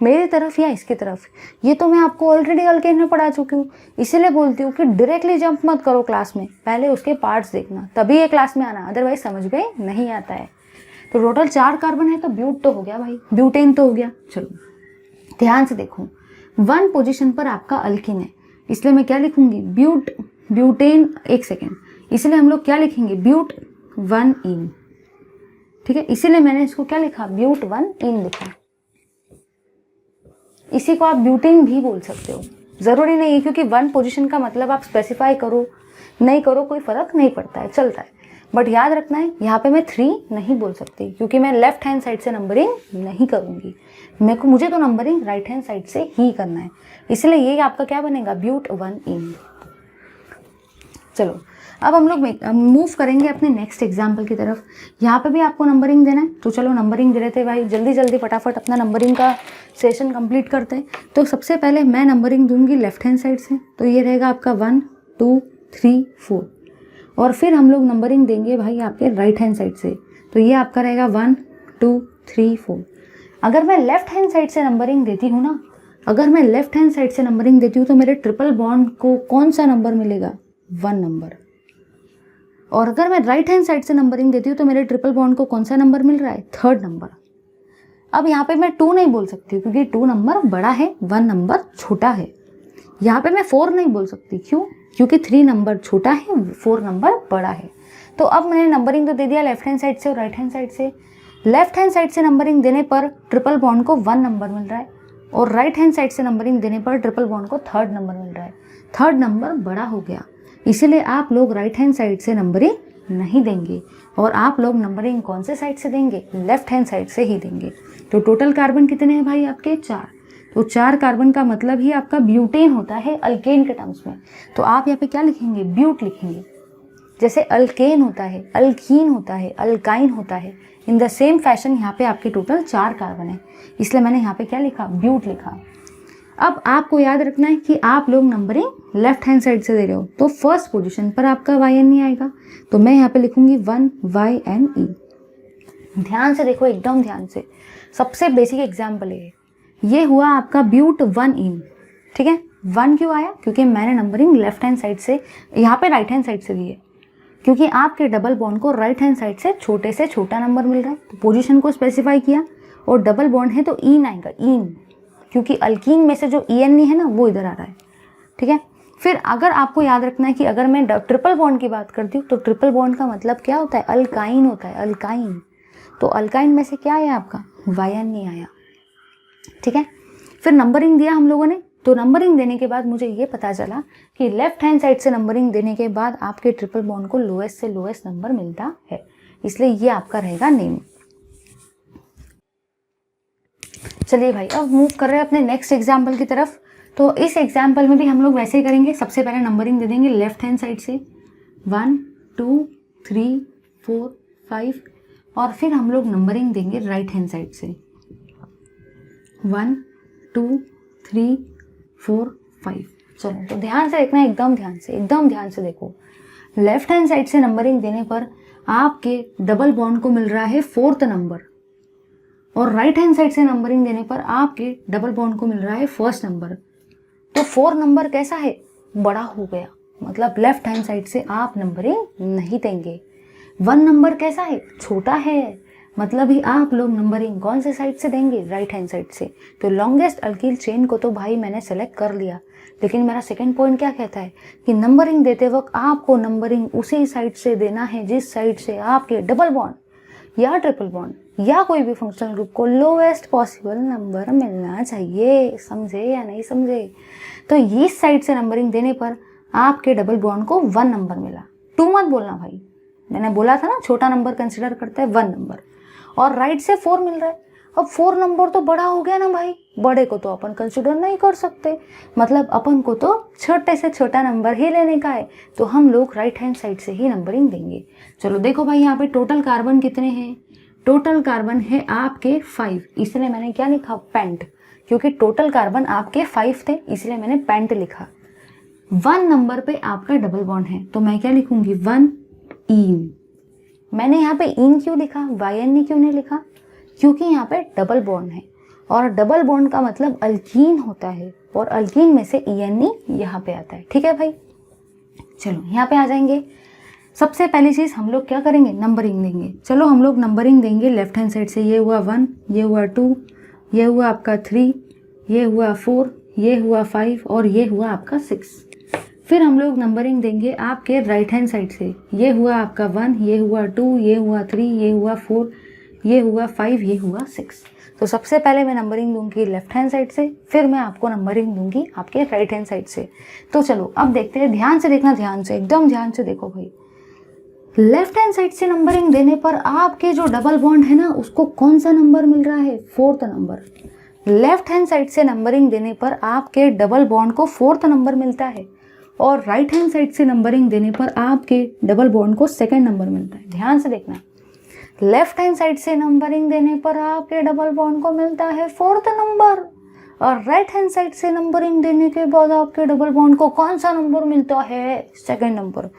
मेरी तरफ या इसकी तरफ, ये तो मैं आपको ऑलरेडी अल्केन में पढ़ा चुकी हूँ, इसीलिए बोलती हूँ कि डायरेक्टली जंप मत करो क्लास में, पहले उसके पार्ट्स देखना तभी ये क्लास में आना, अदरवाइज समझ गए नहीं आता है। तो टोटल 4 कार्बन है तो ब्यूट तो हो गया भाई, ब्यूटेन तो हो गया। चलो ध्यान से देखो, 1 पोजीशन पर आपका अल्कीन है इसलिए मैं क्या लिखूंगी, ब्यूटेन, एक सेकेंड, इसलिए हम लोग क्या लिखेंगे, ब्यूट 1 इन, ठीक है, इसीलिए मैंने इसको क्या लिखा, ब्यूट 1 इन लिखा। इसी को आप ब्यूटेन भी बोल सकते हो, जरूरी नहीं है क्योंकि 1 पोजीशन का मतलब आप स्पेसिफाई करो नहीं करो कोई फर्क नहीं पड़ता है, चलता है। बट याद रखना है यहाँ पे मैं 3 नहीं बोल सकती क्योंकि मैं लेफ्ट हैंड साइड से नंबरिंग नहीं करूँगी, मुझे तो नंबरिंग राइट हैंड साइड से ही करना है, इसलिए ये आपका क्या बनेगा, ब्यूट 1 इन। चलो अब हम लोग मूव करेंगे अपने नेक्स्ट एग्जाम्पल की तरफ। यहाँ पे भी आपको नंबरिंग देना है तो चलो नंबरिंग दे रहे थे भाई, जल्दी जल्दी फटाफट अपना नंबरिंग का सेशन कंप्लीट करते हैं। तो सबसे पहले मैं नंबरिंग दूंगी लेफ्ट हैंड साइड से, तो ये रहेगा आपका 1 2 3 4 और फिर हम लोग नंबरिंग देंगे भाई आपके राइट हैंड साइड से, तो ये आपका रहेगा 1 2 3 4। अगर मैं लेफ्ट हैंड साइड से नंबरिंग देती हूँ ना, अगर मैं लेफ्ट हैंड साइड से नंबरिंग देती हूँ तो मेरे ट्रिपल बॉन्ड को कौन सा नंबर मिलेगा, 1 नंबर। और अगर मैं राइट हैंड साइड से नंबरिंग देती हूँ तो मेरे ट्रिपल बॉन्ड को कौन सा नंबर मिल रहा है, 3rd नंबर। अब यहाँ पे मैं 2 नहीं बोल सकती क्योंकि 2 नंबर बड़ा है, 1 नंबर छोटा है। यहाँ पे मैं 4 नहीं बोल सकती, क्यों, क्योंकि 3 नंबर छोटा है, 4 नंबर बड़ा है। तो अब मैंने नंबरिंग तो दे दिया लेफ्ट हैंड साइड से और राइट हैंड साइड से। लेफ्ट हैंड साइड से नंबरिंग देने पर ट्रिपल बॉन्ड को 1 नंबर मिल रहा है और राइट हैंड साइड से नंबरिंग देने पर ट्रिपल बॉन्ड को 3rd नंबर मिल रहा है। 3rd नंबर बड़ा हो गया, इसीलिए आप लोग राइट हैंड साइड से नंबरिंग नहीं देंगे और आप लोग नंबरिंग कौन से साइड से देंगे, लेफ्ट हैंड साइड से ही देंगे। तो टोटल कार्बन कितने हैं भाई आपके, 4। तो 4 कार्बन का मतलब ही आपका ब्यूटेन होता है अल्केन के टर्म्स में। तो आप यहाँ पे क्या लिखेंगे, ब्यूट लिखेंगे। जैसे अल्केन होता है, अल्कीन होता है, अल्काइन होता है, इन द सेम फैशन यहाँ पे आपके टोटल 4 कार्बन है, इसलिए मैंने यहाँ पे क्या लिखा, ब्यूट लिखा। अब आपको याद रखना है कि आप लोग नंबरिंग लेफ्ट हैंड साइड से दे रहे हो तो फर्स्ट पोजीशन पर आपका YN नहीं आएगा, तो मैं यहाँ पे लिखूंगी 1 YNE। ध्यान से देखो, एकदम ध्यान से, सबसे बेसिक एग्जाम्पल है ये हुआ आपका ब्यूट 1 इन, ठीक है। 1 क्यों आया, क्योंकि मैंने नंबरिंग लेफ्ट हैंड साइड से, यहाँ पे राइट हैंड साइड से दी है, क्योंकि आपके डबल बॉन्ड को राइट हैंड साइड से छोटा नंबर मिल रहा है, तो पोजीशन को स्पेसिफाई किया। और डबल बॉन्ड है तो इन आएगा, इन, क्योंकि अल्कीन में से जो EN नहीं है ना वो इधर आ रहा है, ठीक है। फिर अगर आपको याद रखना है कि अगर मैं ट्रिपल बॉन्ड की बात करती हूँ तो ट्रिपल बॉन्ड का मतलब क्या होता है, अल्काइन होता है, अल्काइन। तो अल्काइन में से क्या आया आपका, वायन नहीं आया। ठीक है, फिर नंबरिंग दिया हम लोगों ने, तो नंबरिंग देने के बाद मुझे ये पता चला कि लेफ्ट हैंड साइड से नंबरिंग देने के बाद आपके ट्रिपल बॉन्ड को लोएस्ट से लोएस्ट नंबर मिलता है, इसलिए ये आपका रहेगा नेम। चलिए भाई, अब मूव कर रहे हैं अपने नेक्स्ट एग्जाम्पल की तरफ। तो इस एग्जाम्पल में भी हम लोग वैसे ही करेंगे, सबसे पहले नंबरिंग दे देंगे लेफ्ट हैंड साइड से 1 2 3 4 5, और फिर हम लोग नंबरिंग देंगे राइट हैंड साइड से 1 2 3 4 5। चलो तो ध्यान से देखना, एकदम ध्यान से देखो। लेफ्ट हैंड साइड से नंबरिंग देने पर आपके डबल बॉन्ड को मिल रहा है 4th नंबर, और राइट हैंड साइड से नंबरिंग देने पर आपके डबल बॉन्ड को मिल रहा है 1st नंबर। तो 4 नंबर कैसा है, बड़ा हो गया, मतलब लेफ्ट हैंड साइड से आप नंबरिंग नहीं देंगे। 1 नंबर कैसा है, छोटा है, मतलब ही आप लोग नंबरिंग कौन से साइड से देंगे, राइट हैंड साइड से। तो लॉन्गेस्ट अल्किल चेन को तो भाई मैंने सेलेक्ट कर लिया, लेकिन मेरा सेकंड पॉइंट क्या कहता है कि नंबरिंग देते वक्त आपको नंबरिंग उसी साइड से देना है जिस साइड से आपके डबल बॉन्ड या ट्रिपल बॉन्ड या कोई भी फंक्शनल ग्रुप को लोएस्ट पॉसिबल नंबर मिलना चाहिए। समझे या नहीं समझे? तो इस साइड से नंबरिंग देने पर आपके डबल बॉन्ड को 1 नंबर मिला। 2 मत बोलना भाई, मैंने बोला था ना छोटा नंबर कंसिडर करता है 1 नंबर, और राइट से 4 मिल रहा है। अब 4 नंबर तो बड़ा हो गया ना भाई, बड़े को तो अपन कंसिडर नहीं कर सकते, मतलब अपन को तो छोटे से छोटा नंबर ही लेने का है, तो हम लोग राइट हैंड साइड से ही नंबरिंग देंगे। चलो देखो भाई, यहाँ पे टोटल कार्बन कितने हैं, टोटल कार्बन है आपके 5, इसलिए मैंने क्या लिखा, पेंट, क्योंकि टोटल कार्बन आपके 5 थे इसलिए मैंने पेंट लिखा। 1 नंबर पे आपका डबल बॉन्ड है, तो मैं क्या लिखूंगी, 1 इन। मैंने यहाँ पे इन क्यों लिखा, वाई क्यों नहीं लिखा, क्योंकि यहाँ पे डबल बॉन्ड है, और डबल बॉन्ड का मतलब अल्कीन होता है, और अल्कीन में से ई यहाँ पे आता है। ठीक है भाई, चलो यहाँ पे आ जाएंगे। सबसे पहली चीज़ हम लोग क्या करेंगे, नंबरिंग देंगे। चलो हम लोग नंबरिंग देंगे लेफ्ट हैंड साइड से। ये हुआ 1, ये हुआ 2, ये हुआ आपका 3, ये हुआ 4, ये हुआ 5, और ये हुआ आपका 6। फिर हम लोग नंबरिंग देंगे आपके राइट हैंड साइड से। ये हुआ आपका 1, ये हुआ 2, ये हुआ 3, ये हुआ 4, ये हुआ 5, ये हुआ 6। तो सबसे पहले मैं नंबरिंग दूंगी लेफ्ट हैंड साइड से, फिर मैं आपको नंबरिंग दूंगी आपके राइट हैंड साइड से। तो चलो अब देखते हैं, ध्यान से देखना, ध्यान से, एकदम ध्यान से देखो भाई। लेफ्ट हैंड साइड से नंबरिंग देने पर आपके जो डबल बॉन्ड है ना, उसको कौन सा नंबर मिल रहा है, 4th number. Left hand side से नंबरिंग देने पर आपके डबल बॉन्ड को 4th नंबर मिलता है, और राइट हैंड साइड से नंबरिंग देने पर आपके डबल बॉन्ड को 2nd नंबर मिलता है। ध्यान से देखना, लेफ्ट हैंड साइड से नंबरिंग देने पर आपके डबल बॉन्ड को मिलता है 4th नंबर, और राइट हैंड साइड से नंबरिंग देने के बाद आपके डबल बॉन्ड को कौन सा नंबर मिलता है, 2nd नंबर।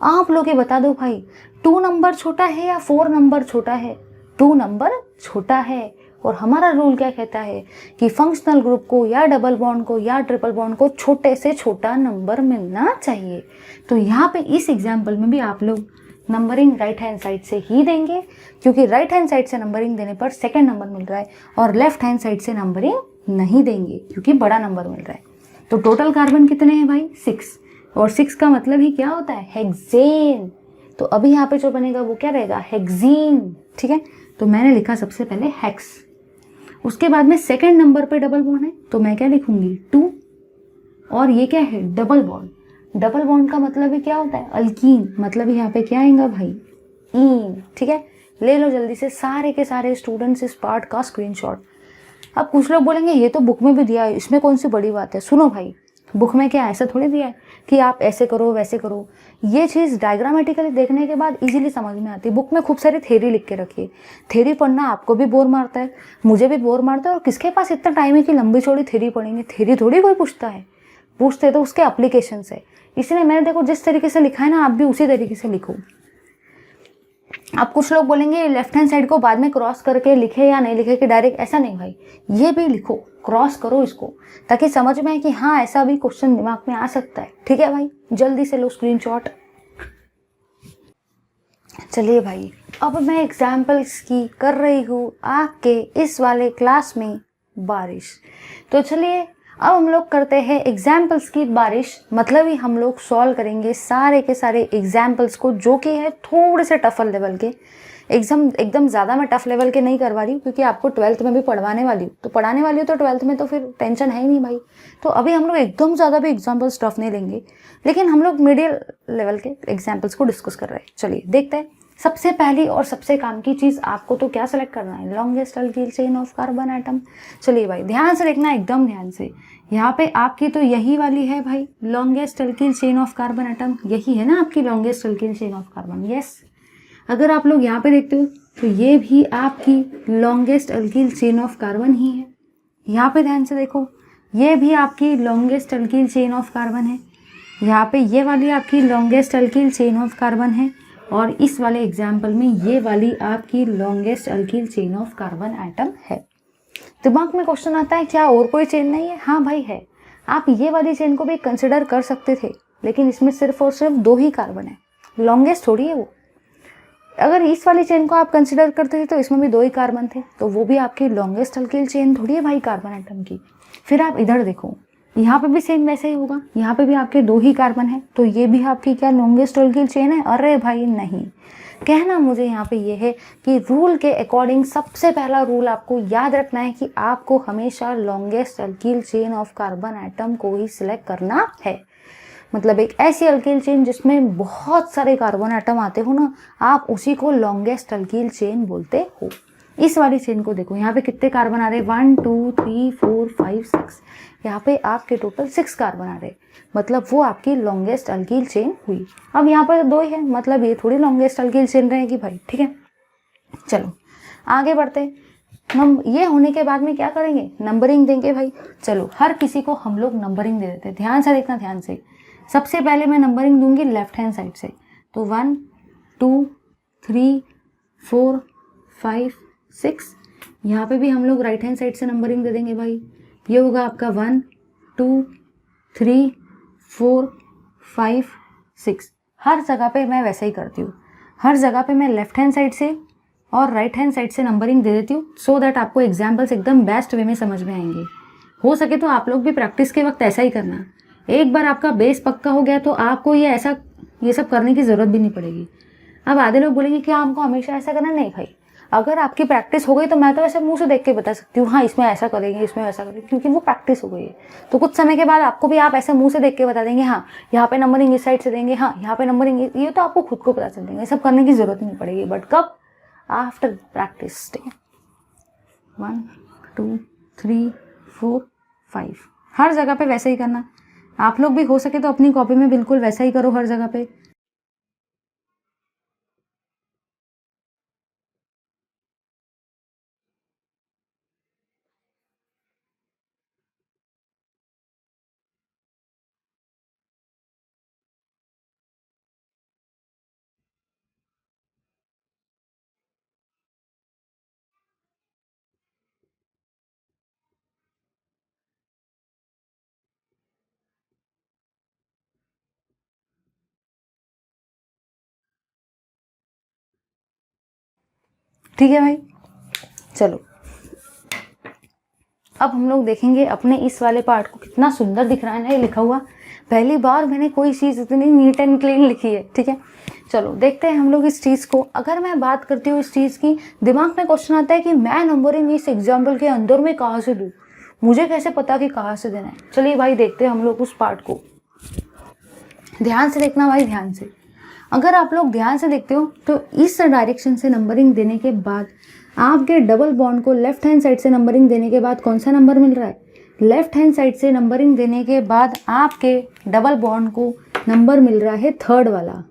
आप लोग ये बता दो भाई, 2 नंबर छोटा है या 4 नंबर छोटा है? 2 नंबर छोटा है, और हमारा रूल क्या कहता है कि फंक्शनल ग्रुप को या डबल बॉन्ड को या ट्रिपल बॉन्ड को छोटे से छोटा नंबर मिलना चाहिए। तो यहाँ पे इस एग्जाम्पल में भी आप लोग नंबरिंग राइट हैंड साइड से ही देंगे, क्योंकि राइट हैंड साइड से नंबरिंग देने पर 2nd नंबर मिल रहा है, और लेफ्ट हैंड साइड से नंबरिंग नहीं देंगे क्योंकि बड़ा नंबर मिल रहा है। तो टोटल कार्बन कितने हैं भाई, 6, और 6 का मतलब ही क्या होता है, हेक्सेन। तो अभी यहाँ पे जो बनेगा वो क्या रहेगा, हेक्सीन। ठीक है, तो मैंने लिखा सबसे पहले हेक्स, उसके बाद में 2nd नंबर पे डबल बॉन्ड है, तो मैं क्या लिखूंगी, 2, और ये क्या है, डबल बॉन्ड। डबल बॉन्ड का मतलब ही क्या होता है, अल्कीन, मतलब यहाँ पे क्या आएगा भाई, ईन। ठीक है, ले लो जल्दी से सारे के सारे स्टूडेंट्स इस पार्ट का स्क्रीनशॉट। अब कुछ लोग बोलेंगे ये तो बुक में भी दिया है, इसमें कौन सी बड़ी बात है। सुनो भाई, बुक में क्या ऐसा थोड़ी दिया है कि आप ऐसे करो वैसे करो, ये चीज़ डायग्रामेटिकली देखने के बाद इजीली समझ में आती है। बुक में खूब सारी थ्योरी लिख के रखी है, थ्योरी पढ़ना आपको भी बोर मारता है, मुझे भी बोर मारता है, और किसके पास इतना टाइम है कि लंबी चौड़ी थ्योरी पढ़ेंगे, थ्योरी थोड़ी कोई पूछता है, पूछते तो उसके एप्लीकेशन से। इसलिए मैंने देखो जिस तरीके से लिखा है ना, आप भी उसी तरीके से लिखो। अब कुछ लोग बोलेंगे लेफ्ट हैंड साइड को बाद में क्रॉस करके लिखे या नहीं लिखे कि डायरेक्ट, ऐसा नहीं भाई, ये भी लिखो, क्रॉस करो इसको, ताकि समझ में आए कि हाँ ऐसा भी क्वेश्चन दिमाग में आ सकता है। ठीक है भाई, जल्दी से लो स्क्रीनशॉट। चलिए भाई, अब मैं एग्जाम्पल्स की कर रही हूँ आपके इस वाले क्लास में बारिश। तो चलिए अब हम लोग करते हैं एग्जाम्पल्स की बारिश, मतलब ही हम लोग सॉल्व करेंगे सारे के सारे एग्जाम्पल्स को, जो कि है थोड़े से टफर लेवल के। एकदम ज़्यादा मैं टफ लेवल के नहीं करवा रही हूँ, क्योंकि आपको 12th में भी पढ़वाने वाली हूँ, तो पढ़ाने वाली हूँ तो 12th में तो फिर टेंशन है ही नहीं भाई। तो अभी हम लोग एकदम ज़्यादा भी एग्जाम्पल्स टफ नहीं लेंगे, लेकिन हम लोग मीडियल लेवल के एग्जाम्पल्स को डिस्कस कर रहे हैं। चलिए देखते हैं। सबसे पहली और सबसे काम की चीज़ आपको तो क्या सेलेक्ट करना है, longest alkyl chain of carbon atom. चलिए भाई ध्यान से देखना, एकदम ध्यान से। यहाँ पे आपकी तो यही वाली है भाई, longest alkyl chain of carbon atom, यही है ना आपकी longest alkyl chain of carbon. Yes, अगर आप लोग यहाँ पे देखते हो तो ये भी आपकी longest alkyl chain of carbon ही है। यहाँ पे ध्यान से देखो, ये भी आपकी longest alkyl chain of carbon है। यहाँ पे ये वाली आपकी longest alkyl chain of carbon है, और इस वाले एग्जाम्पल में ये वाली आपकी longest alkyl chain of carbon atom है। दिमाग में क्वेश्चन आता है क्या और कोई चेन नहीं है? हाँ भाई है। आप ये वाली चेन को भी कंसिडर कर सकते थे, लेकिन इसमें सिर्फ और सिर्फ 2 ही कार्बन है, लॉन्गेस्ट थोड़ी है वो। अगर इस वाली चेन को आप कंसिडर करते थे तो इसमें भी 2 ही कार्बन थे, तो वो भी आपकी लॉन्गेस्ट अल्किल चेन थोड़ी है भाई कार्बन एटम की। फिर आप इधर देखो, यहाँ पे भी सेम वैसे ही होगा, यहाँ पे भी आपके 2 ही कार्बन है, तो ये भी आपकी क्या लॉन्गेस्ट अल्किल चेन है? अरे भाई नहीं। कहना मुझे यहाँ पे ये है कि रूल के अकॉर्डिंग सबसे पहला रूल आपको याद रखना है कि आपको हमेशा longest alkyl chain of carbon atom को ही सिलेक्ट करना है। मतलब एक ऐसी अल्किल चेन जिसमें बहुत सारे कार्बन एटम आते हो ना, आप उसी को लॉन्गेस्ट अल्किल चेन बोलते हो। इस वाली चेन को देखो, यहाँ पे कितने कार्बन आ रहे? 1 2 3 4 5 6। यहाँ पे आपके टोटल 6 कार्बन आ रहे, मतलब वो आपकी लॉन्गेस्ट अल्किल चेन हुई। अब यहाँ पर 2 ही है, मतलब ये थोड़ी लॉन्गेस्ट अल्किल चेन रहेगी भाई, ठीक है। चलो आगे बढ़ते हैं। हम ये होने के बाद में क्या करेंगे? नंबरिंग देंगे भाई। चलो हर किसी को हम लोग नंबरिंग दे देते हैं। ध्यान से देखना, ध्यान से। सबसे पहले मैं नंबरिंग दूंगी लेफ्ट हैंड साइड से, तो 1 2 3 4 5 6। यहाँ पे भी हम लोग राइट हैंड साइड से नंबरिंग दे देंगे भाई। ये होगा आपका 1 2 3 4 5 6। हर जगह पे मैं वैसा ही करती हूँ, हर जगह पे मैं लेफ्ट हैंड साइड से और राइट हैंड साइड से नंबरिंग दे देती हूँ, सो दैट आपको एग्जाम्पल्स एकदम बेस्ट वे में समझ में आएंगे। हो सके तो आप लोग भी प्रैक्टिस के वक्त ऐसा ही करना। एक बार आपका बेस पक्का हो गया तो आपको ये सब करने की ज़रूरत भी नहीं पड़ेगी। अब आधे लोग बोलेंगे कि आपको हमेशा ऐसा करना, नहीं भाई। अगर आपकी प्रैक्टिस हो गई तो मैं तो ऐसे मुंह से देख के बता सकती हूँ, हाँ इसमें ऐसा करेंगे, इसमें वैसा करेंगे, क्योंकि वो प्रैक्टिस हो गई है। तो कुछ समय के बाद आपको भी आप ऐसे मुंह से देख के बता देंगे, हाँ यहाँ पे नंबरिंग इस साइड से देंगे, हाँ यहाँ पे नंबरिंग, ये तो आपको खुद को पता चल देंगे। ये सब करने की जरूरत नहीं पड़ेगी, बट कब? After practice. ठीक है, 1 2 3 4 5। हर जगह पे वैसे ही करना। आप लोग भी हो सके तो अपनी कॉपी में बिल्कुल वैसा ही करो हर जगह पे। ठीक है भाई, चलो अब हम लोग देखेंगे अपने इस वाले पार्ट को। कितना सुंदर दिख रहा है ना ये लिखा हुआ। पहली बार मैंने कोई चीज़ इतनी नीट एंड क्लीन लिखी है। ठीक है, चलो देखते हैं हम लोग इस चीज़ को। अगर मैं बात करती हूँ इस चीज़ की, दिमाग में क्वेश्चन आता है कि मैं नंबरिंग इस एग्जाम्पल के अंदर में कहाँ से दूँ, मुझे कैसे पता कि कहाँ से देना है। चलिए भाई देखते हैं हम लोग उस पार्ट को। ध्यान से देखना भाई, ध्यान से। अगर आप लोग ध्यान से देखते हो तो इस डायरेक्शन से नंबरिंग देने के बाद आपके डबल बॉन्ड को लेफ्ट हैंड साइड से नंबरिंग देने के बाद कौन सा नंबर मिल रहा है? लेफ्ट हैंड साइड से नंबरिंग देने के बाद आपके डबल बॉन्ड को नंबर मिल रहा है 3rd वाला।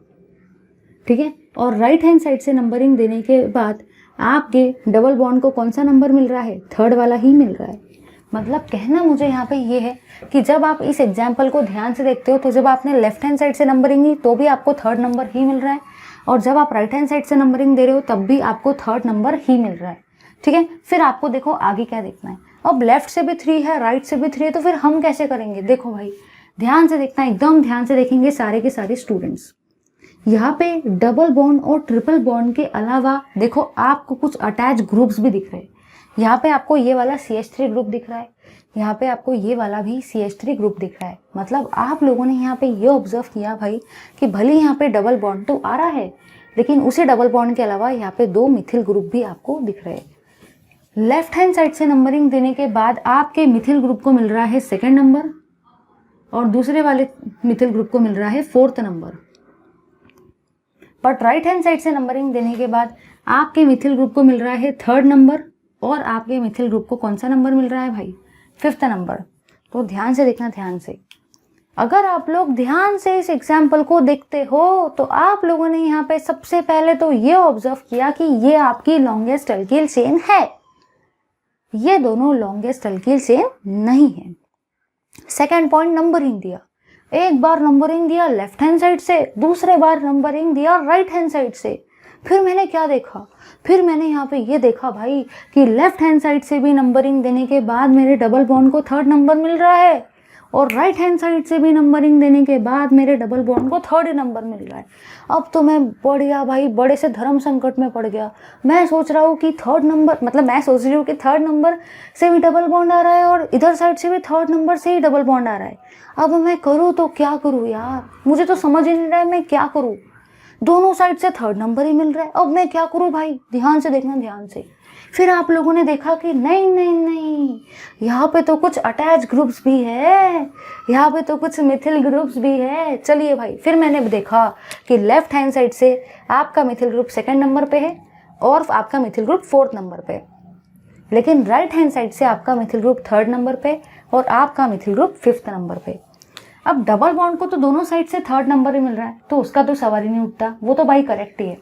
ठीक है, और राइट हैंड साइड से नंबरिंग देने के बाद आपके डबल बॉन्ड को कौन सा नंबर मिल रहा है? 3rd वाला ही मिल रहा है। मतलब कहना मुझे यहाँ पे ये है कि जब आप इस एग्जाम्पल को ध्यान से देखते हो तो जब आपने लेफ्ट हैंड साइड से नंबरिंग दी तो भी आपको 3rd नंबर ही मिल रहा है, और जब आप राइट हैंड साइड से नंबरिंग दे रहे हो तब भी आपको 3rd नंबर ही मिल रहा है। ठीक है, फिर आपको देखो आगे क्या देखना है। अब लेफ्ट से भी 3 है, राइट से भी 3 है, तो फिर हम कैसे करेंगे? देखो भाई ध्यान से देखना, एकदम ध्यान से देखेंगे सारे के सारे स्टूडेंट्स। यहाँ पे डबल बॉन्ड और ट्रिपल बॉन्ड के अलावा देखो आपको कुछ अटैच ग्रुप्स भी दिख रहे हैं। यहाँ पे आपको ये वाला CH3 ग्रुप दिख रहा है, यहाँ पे आपको ये वाला भी CH3 ग्रुप दिख रहा है। मतलब आप लोगों ने यहाँ पे ये ऑब्जर्व किया भाई कि भले यहाँ पे डबल बॉन्ड तो आ रहा है, लेकिन उसी डबल बॉन्ड के अलावा यहाँ पे 2 मिथिल ग्रुप भी आपको दिख रहे हैं। लेफ्ट हैंड साइड से नंबरिंग देने के बाद आपके मिथिल ग्रुप को मिल रहा है 2nd नंबर और दूसरे वाले मिथिल ग्रुप को मिल रहा है 4th number. But right hand side से नंबरिंग देने के बाद आपके मिथिल ग्रुप को मिल रहा है 3rd नंबर और आपके मिथिल ग्रुप को कौन सा नंबर मिल रहा है भाई? 5th number. तो ध्यान से देखना, ध्यान से। अगर आप लोग ध्यान से इस एग्जाम्पल को देखते हो तो आप लोगों ने यहाँ पे सबसे पहले तो ये ऑब्जर्व किया कि ये आपकी लॉन्गेस्ट अल्किल चेन है। ये दोनों लॉन्गेस्ट अल्किल चेन नहीं है। सेकेंड पॉइंट, नंबरिंग दिया। एक बार नंबरिंग दिया लेफ्ट हैंड साइड से, दूसरे बार नंबरिंग दिया राइट हैंड साइड से। फिर मैंने क्या देखा? फिर मैंने यहाँ पे ये देखा भाई कि लेफ्ट हैंड साइड से भी नंबरिंग देने के बाद मेरे डबल बॉन्ड को 3rd नंबर मिल रहा है और राइट हैंड साइड से भी नंबरिंग देने के बाद मेरे डबल बॉन्ड को 3rd नंबर मिल रहा है। अब तो मैं बढ़ गया भाई, बड़े से धर्म संकट में पड़ गया। मैं सोच रहा हूँ कि 3rd नंबर, मतलब मैं सोच रही हूँ कि 3rd नंबर से भी डबल बॉन्ड आ रहा है और इधर साइड से भी 3rd नंबर से ही डबल बॉन्ड आ रहा है। अब मैं करूँ तो क्या करूँ यार? मुझे तो समझ ही नहीं रहा है मैं क्या करूँ। दोनों साइड से 3rd नंबर ही मिल रहा है, अब मैं क्या करूँ भाई? ध्यान से देखना, ध्यान से। फिर आप लोगों ने देखा कि नहीं नहीं नहीं, यहाँ पे तो कुछ अटैच ग्रुप्स भी है, यहाँ पे तो कुछ मिथिल ग्रुप्स भी है। चलिए भाई, फिर मैंने देखा कि लेफ्ट हैंड साइड से आपका मिथिल ग्रुप 2nd नंबर पे है और आपका मिथिल ग्रुप 4th नंबर पे, लेकिन राइट हैंड साइड से आपका मिथिल ग्रुप 3rd नंबर पे और आपका मिथिल ग्रुप 5th नंबर पे। अब डबल बॉन्ड को तो दोनों साइड से 3rd नंबर ही मिल रहा है, तो उसका तो सवाल ही नहीं उठता, वो तो भाई करेक्ट ही है।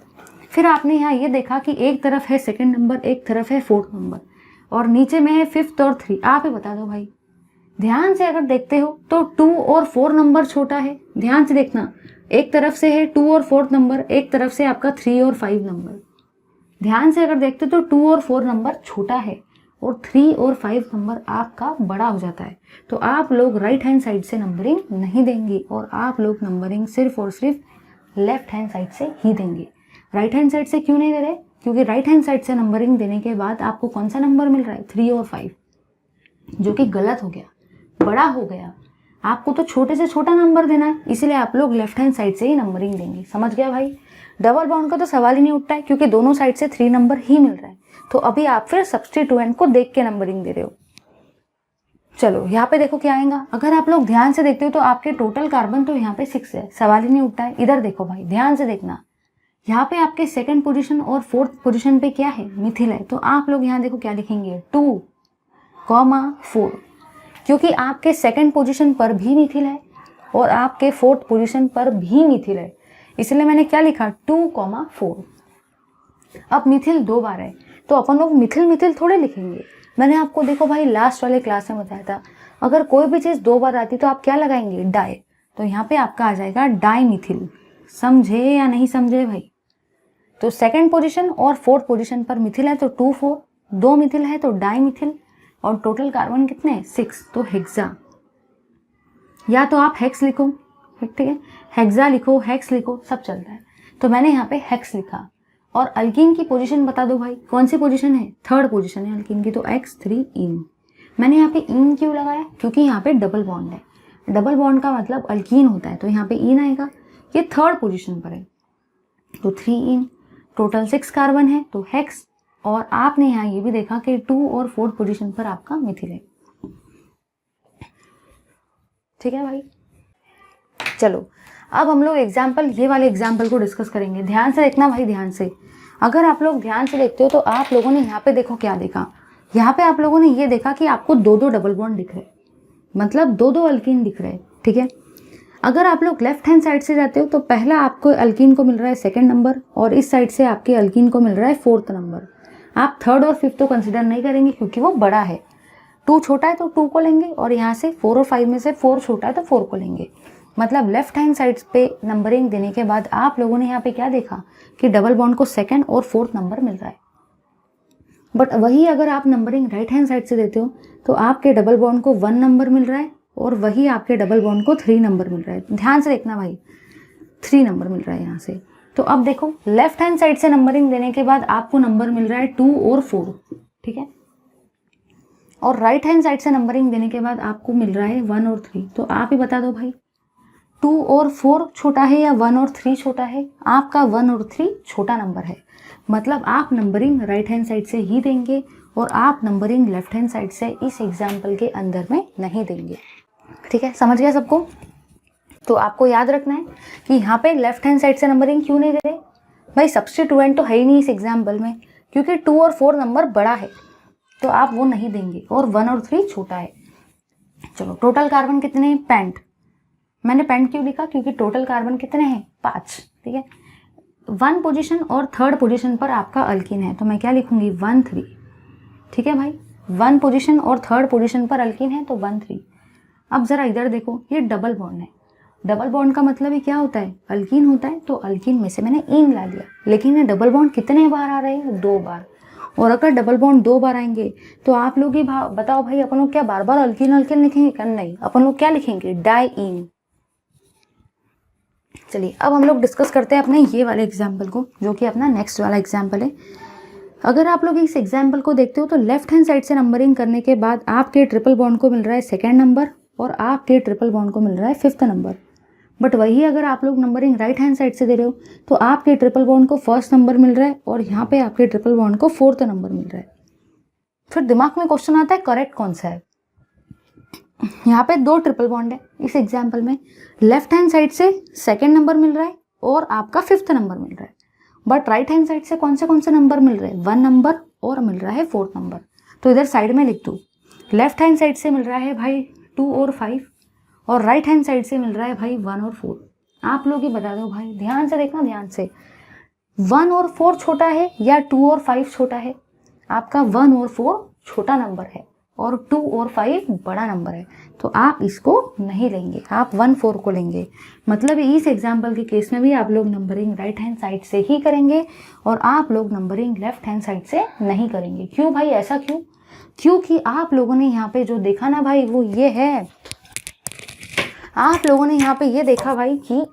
फिर आपने यहाँ ये देखा कि एक तरफ है 2nd नंबर, एक तरफ है 4th नंबर और नीचे में है 5th और 3। आप ही बता दो भाई। ध्यान से अगर देखते हो तो 2 और 4 नंबर छोटा है। ध्यान से देखना, एक तरफ से है 2 और 4th नंबर, एक तरफ से आपका 3 और 5 नंबर। ध्यान से अगर देखते तो 2 और 4 नंबर छोटा है और 3 और 5 नंबर आपका बड़ा हो जाता है। तो आप लोग राइट हैंड साइड से नंबरिंग नहीं देंगे और आप लोग नंबरिंग सिर्फ और सिर्फ लेफ्ट हैंड साइड से ही देंगे। राइट हैंड साइड से क्यों नहीं दे रहे? क्योंकि राइट हैंड साइड से नंबरिंग देने के बाद आपको कौन सा नंबर मिल रहा है? 3 और 5, जो कि गलत हो गया, बड़ा हो गया। आपको तो छोटे से छोटा नंबर देना है, इसलिए आप लोग लेफ्ट हैंड साइड से ही नंबरिंग देंगे। समझ गया भाई? डबल बॉन्ड का तो सवाल ही नहीं उठता है क्योंकि दोनों साइड से 3 नंबर ही मिल रहा है। तो अभी आप फिर सब्स्टिट्यूएंट को देख के नंबरिंग दे रहे हो। चलो यहाँ पे देखो क्या आएगा। अगर आप लोग ध्यान से देखते हो तो आपके टोटल कार्बन तो यहाँ पे 6 है, सवाल ही नहीं उठता है। इधर देखो भाई, ध्यान से देखना। यहाँ पे आपके 2nd पोजीशन और 4th पोजीशन पे क्या है? मिथिल है। तो आप लोग यहाँ देखो क्या लिखेंगे? 2, 4, क्योंकि आपके 2nd पोजीशन पर भी मिथिल है और आपके 4th पोजीशन पर भी मिथिल है, इसलिए मैंने क्या लिखा? 2, 4। अब मिथिल 2 बार है तो अपन लोग मिथिल मिथिल थोड़े लिखेंगे। मैंने आपको देखो भाई लास्ट वाले क्लास में बताया था, अगर कोई भी चीज़ 2 बार आती तो आप क्या लगाएंगे? डाई। तो यहाँ पे आपका आ जाएगा डाई मिथिल। समझे या नहीं समझे भाई? तो 2nd पोजीशन और 4th पोजीशन पर मिथिल है तो 2, 4, 2 मिथिल है तो डाई मिथिल और टोटल कार्बन कितने? 6, तो हेक्सा। या तो आप हेक्स लिखो, ठीक है, हेक्सा लिखो, हेक्स लिखो, सब चलता है। तो मैंने यहाँ पे हेक्स लिखा। और अल्कीन की पोजीशन बता दो भाई, कौन सी पोजीशन है? 3rd पोजीशन है अल्कीन की, तो X3इन। मैंने यहाँ पे इन क्यों लगाया? क्योंकि यहाँ पे डबल बॉन्ड है। डबल बॉन्ड का मतलब अल्कीन होता है, तो यहाँ पे इन आएगा। ये 3rd पोजीशन पर है तो 3 इन। टोटल 6 कार्बन है तो हेक्स। और आपने यहाँ ये भी देखा कि 2 और 4th पोजीशन पर आपका मिथिल है। ठीक है भाई? चलो अब हम लोग एग्जाम्पल, ये वाले एग्जाम्पल को डिस्कस करेंगे। ध्यान से देखना भाई, ध्यान से। अगर आप लोग ध्यान से देखते हो तो आप लोगों ने यहाँ पे देखो क्या देखा। यहाँ पे आप लोगों ने ये देखा कि आपको 2-2 डबल बॉन्ड दिख रहे, मतलब 2-2 अल्कीन दिख रहे। ठीक है? अगर आप लोग लेफ्ट हैंड साइड से जाते हो तो पहला आपको अल्कीन को मिल रहा है 2nd नंबर और इस साइड से आपके अल्कीन को मिल रहा है 4th नंबर। आप 3rd और 5th तो कंसिडर नहीं करेंगे क्योंकि वो बड़ा है। 2 छोटा है तो 2 को लेंगे और यहाँ से 4 और 5 में से 4 छोटा है तो 4 को लेंगे। मतलब लेफ्ट हैंड साइड पे नंबरिंग देने के बाद आप लोगों ने यहाँ पे क्या देखा कि डबल बॉन्ड को 2nd और 4th नंबर मिल रहा है। बट वही अगर आप नंबरिंग राइट हैंड साइड से देते हो तो आपके डबल बॉन्ड को 1 नंबर मिल रहा है और वही आपके डबल बॉन्ड को 3 नंबर मिल रहा है। ध्यान से देखना भाई, 3 नंबर मिल रहा है यहाँ से। तो अब देखो लेफ्ट हैंड साइड से नंबरिंग देने के बाद आपको नंबर मिल रहा है 2 और 4। ठीक है? और राइट हैंड साइड से नंबरिंग देने के बाद आपको मिल रहा है 1 और 3। तो आप ही बता दो भाई 2 और 4 छोटा है या 1 और 3 छोटा है? आपका 1 और 3 छोटा नंबर है, मतलब आप नंबरिंग राइट हैंड साइड से ही देंगे और आप नंबरिंग लेफ्ट हैंड साइड से इस एग्जाम्पल के अंदर में नहीं देंगे। ठीक है, समझ गया सबको? तो आपको याद रखना है कि यहाँ पे लेफ्ट हैंड साइड से नंबरिंग क्यों नहीं दे रहे भाई? सब्स्टिट्यूएंट तो है ही नहीं इस एग्जाम्पल में, क्योंकि 2 और 4 नंबर बड़ा है तो आप वो नहीं देंगे और 1 और 3 छोटा है। चलो, टोटल कार्बन कितने हैं? पेंट। मैंने पेंट क्यों लिखा? क्योंकि टोटल कार्बन कितने हैं? 5। ठीक है, 1 पोजीशन और 3rd पोजीशन पर आपका अल्कीन है, तो मैं क्या लिखूंगी? 1 3। ठीक है भाई, 1 पोजीशन और 3rd पोजीशन पर अल्कीन है तो 1 3। अब जरा इधर देखो, ये डबल बॉन्ड है। डबल बॉन्ड का मतलब ही क्या होता है? अल्कीन होता है, तो अल्कीन में से मैंने इन ला लिया। लेकिन ये डबल बॉन्ड कितने बार आ रहे हैं? 2 बार। और अगर डबल बॉन्ड 2 बार आएंगे तो आप लोग ही बताओ भाई, अपन लोग क्या बार बार अल्कीन अल्कीन लिखेंगे? क्या नहीं, अपन लोग क्या लिखेंगे? डाइईन। चलिए, अब हम लोग डिस्कस करते हैं अपने ये वाले एग्जाम्पल को, जो कि अपना नेक्स्ट वाला एग्जाम्पल है। अगर आप लोग इस एग्जाम्पल को देखते हो तो लेफ्ट हैंड साइड से नंबरिंग करने के बाद आपके ट्रिपल बॉन्ड को मिल रहा है 2nd नंबर और आपके ट्रिपल बॉन्ड को मिल रहा है 5th नंबर। बट वही अगर आप लोग नंबरिंग राइट हैंड साइड से दे रहे हो तो आपके ट्रिपल बॉन्ड को 1st नंबर मिल रहा है और यहाँ पे आपके ट्रिपल बॉन्ड को 4th नंबर मिल रहा है। फिर दिमाग में क्वेश्चन आता है करेक्ट कौन सा है? यहाँ पे 2 ट्रिपल बॉन्ड है इस एग्जाम्पल में, लेफ्ट हैंड साइड से 2nd नंबर मिल रहा है और आपका 5th नंबर मिल रहा है। बट राइट हैंड साइड से कौन से नंबर मिल रहे हैं? 1 नंबर और मिल रहा है 4th नंबर। तो इधर साइड में लिख दूँ, लेफ्ट हैंड साइड से मिल रहा है भाई 2 और 5 और राइट हैंड साइड से मिल रहा है भाई 1 और 4। आप लोग ही बता दो भाई, ध्यान से देखना, ध्यान से। 1 और 4 छोटा है या 2 और 5 छोटा है? आपका 1 और 4 छोटा नंबर है और 2 और 5 बड़ा नंबर है, तो आप इसको नहीं लेंगे, आप 1 4 को लेंगे। मतलब इस एग्जाम्पल के केस में भी आप लोग नंबरिंग राइट हैंड साइड से ही करेंगे और आप लोग नंबरिंग लेफ्ट हैंड साइड से नहीं करेंगे। क्यों भाई, ऐसा क्यों? क्योंकि आप लोगों ने यहाँ पे जो देखा ना भाई, वो ये है, आप लोगों ने यहाँ पे ये देखा भाई कि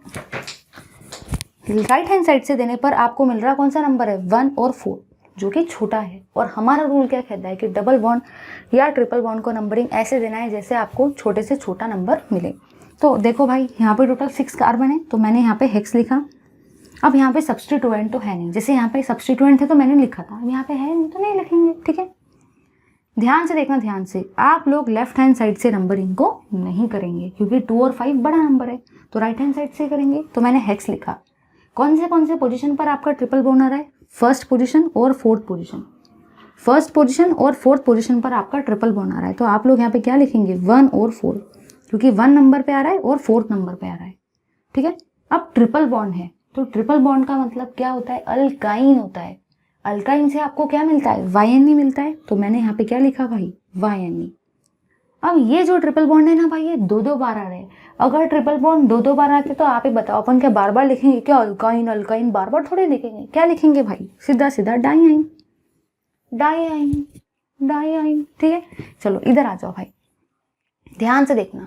राइट हैंड साइड से देने पर आपको मिल रहा कौन सा नंबर है? 1 और 4, जो कि छोटा है। और हमारा रूल क्या कहता है कि डबल बॉन्ड या ट्रिपल बॉन्ड को नंबरिंग ऐसे देना है जैसे आपको छोटे से छोटा नंबर मिले। तो देखो भाई, यहाँ पे टोटल 6 कार्बन है, तो मैंने यहाँ पे हेक्स लिखा। अब यहाँ पे सब्स्टिट्यूएंट तो है नहीं, जैसे यहाँ पे सब्स्टिट्यूएंट है तो मैंने लिखा था, अब यहाँ पे है नहीं तो नहीं लिखेंगे। ठीक है, ध्यान से देखना, ध्यान से। आप लोग लेफ्ट हैंड साइड से नंबरिंग को नहीं करेंगे क्योंकि 2 और 5 बड़ा नंबर है, तो राइट हैंड साइड से करेंगे। तो मैंने हेक्स लिखा। कौन से पोजीशन पर आपका ट्रिपल बॉन्ड आ रहा है? 1st पोजीशन और 4th पोजीशन। 1st पोजीशन और 4th पोजीशन पर आपका ट्रिपल बॉन्ड आ रहा है, तो आप लोग यहाँ पे क्या लिखेंगे? 1 और 4, क्योंकि 1 नंबर पे आ रहा है और 4th नंबर पे आ रहा है। ठीक है, अब ट्रिपल बॉन्ड है तो ट्रिपल बॉन्ड का मतलब क्या होता है? अल्काइन होता है। अल्काइन से आपको क्या मिलता है? YNE मिलता है, तो मैंने यहाँ पे क्या लिखा भाई? YNE। अब ये जो ट्रिपल बॉन्ड है ना भाई, ये 2 बार आ रहे हैं। अगर ट्रिपल बॉन्ड 2 बार आते तो आप ही बताओ, अपन क्या बार बार लिखेंगे क्या? अल्काइन अल्काइन बार बार थोड़े लिखेंगे, क्या लिखेंगे भाई? सीधा सीधा डाइआइन डाइआइन डाइआइन। ठीक है, चलो इधर आ जाओ भाई, ध्यान से देखना।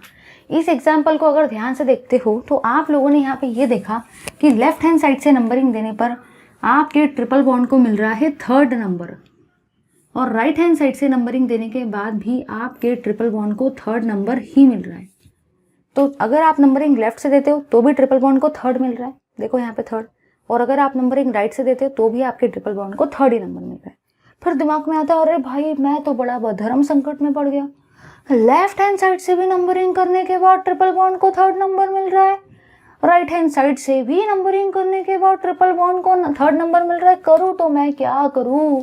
इस एग्जाम्पल को अगर ध्यान से देखते हो तो आप लोगों ने यहाँ पे ये देखा कि लेफ्ट हैंड साइड से नंबरिंग देने पर आपके ट्रिपल बॉन्ड को मिल रहा है 3rd नंबर और राइट हैंड साइड से नंबरिंग देने के बाद भी आपके ट्रिपल बॉन्ड को 3rd नंबर ही मिल रहा है। तो अगर आप नंबरिंग लेफ्ट से देते हो तो भी ट्रिपल बॉन्ड को 3rd मिल रहा है, देखो यहाँ पे 3rd। और अगर आप नंबरिंग राइट से देते हो तो भी आपके ट्रिपल बॉन्ड को 3rd ही नंबर मिल रहा है। फिर दिमाग में आता है, अरे भाई मैं तो बड़ा धर्म संकट में पड़ गया, लेफ्ट हैंड साइड से भी नंबरिंग करने के बाद ट्रिपल बॉन्ड को 3rd नंबर मिल रहा है, राइट हैंड साइड से भी नंबरिंग करने के बाद ट्रिपल बॉन्ड को 3rd नंबर मिल रहा है। करूँ तो मैं क्या करूँ?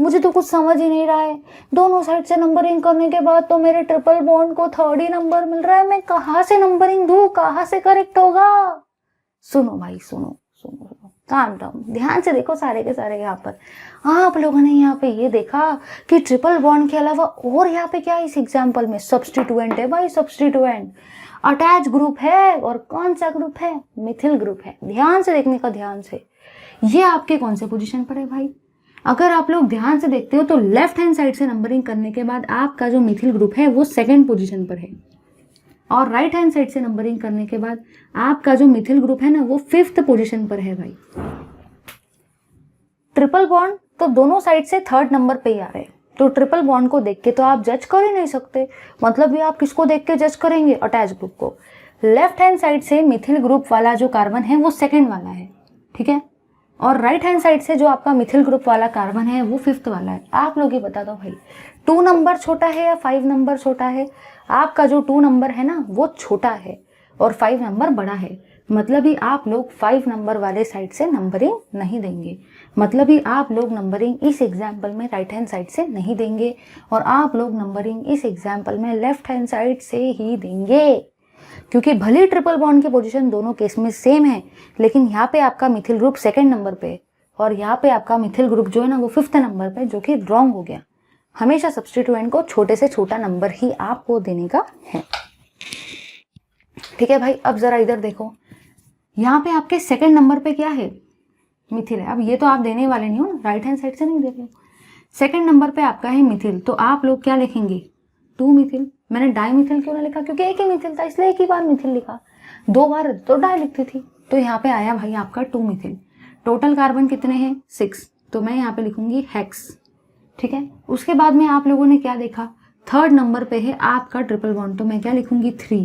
मुझे तो कुछ समझ ही नहीं रहा है। दोनों साइड से नंबरिंग करने के बाद तो मेरे ट्रिपल बॉन्ड को 3rd ही नंबर मिल रहा है, मैं कहाँ से नंबरिंग दूँ? कहाँ से करेक्ट होगा? सुनो भाई, सुनो सुनो सुनो, काम डाउन, ध्यान से देखो सारे के सारे। यहाँ पर आप लोगों ने यहाँ पे ये देखा कि ट्रिपल बॉन्ड के अलावा और यहाँ पे क्या है इस एग्जाम्पल में? सब्स्टिट्यूएंट है भाई, सब्स्टिट्यूएंट। अटैच ग्रुप है, और कौन सा ग्रुप है? मिथिल ग्रुप है। ध्यान से देखने का, ध्यान से। ये आपके कौन से पोजीशन पर है भाई? अगर आप लोग ध्यान से देखते हो तो लेफ्ट हैंड साइड से नंबरिंग करने के बाद आपका जो मिथिल ग्रुप है वो 2nd पोजीशन पर है, और राइट हैंड साइड से नंबरिंग करने के बाद आपका जो मिथिल ग्रुप है ना वो 5th पोजीशन पर है भाई। ट्रिपल बॉन्ड तो दोनों साइड से 3rd नंबर पे ही आ रहे हैं, तो ट्रिपल बॉन्ड को देख के तो आप जज कर ही नहीं सकते, मतलब ये आप किसको देख के जज करेंगे, अटैच ग्रुप को। लेफ्ट हैंड साइड से मिथिल ग्रुप वाला जो कार्बन है वो सेकेंड वाला है, ठीक है, और राइट हैंड साइड से जो आपका मिथिल ग्रुप वाला कार्बन है वो फिफ्थ वाला है। आप लोग ये बता दो भाई 2 नंबर छोटा है या 5 नंबर छोटा है? आपका जो 2 नंबर है ना वो छोटा है और 5 नंबर बड़ा है, मतलब ही आप लोग 5 नंबर वाले साइड से नंबरिंग नहीं देंगे, मतलब ही आप लोग नंबरिंग इस एग्जाम्पल में राइट हैंड साइड से नहीं देंगे और आप लोग नंबरिंग इस एग्जाम्पल में लेफ्ट हैंड साइड से ही देंगे, क्योंकि भले ट्रिपल बॉन्ड की पोजीशन दोनों केस में सेम है, लेकिन यहाँ पे आपका मिथिल ग्रुप सेकंड नंबर पे और यहाँ पे आपका मिथिल ग्रुप जो है ना वो फिफ्थ नंबर पे, जो कि रॉन्ग हो गया। हमेशा सब्स्टिट्यूएंट को छोटे से छोटा नंबर ही आपको देने का है, ठीक है भाई। अब जरा इधर देखो, यहाँ पे आपके सेकंड नंबर पे क्या है, मिथिल है। अब ये तो आप देने वाले नहीं हो ना, राइट हैंड साइड से नहीं दे रहे हो। सेकंड नंबर पे आपका है मिथिल, तो आप लोग क्या लिखेंगे, 2 मिथिल। मैंने डाई मिथिल क्यों ना लिखा, क्योंकि एक ही मिथिल था इसलिए एक ही बार मिथिल लिखा, 2 बार तो डाई लिखती थी। तो यहाँ पे आया भाई आपका 2 मिथिल। टोटल कार्बन कितने हैं, 6, तो मैं यहाँ पे लिखूंगी हेक्स, ठीक है। उसके बाद में आप लोगों ने क्या देखा, थर्ड नंबर पे है आपका ट्रिपल बॉन्ड, तो मैं क्या लिखूंगी 3,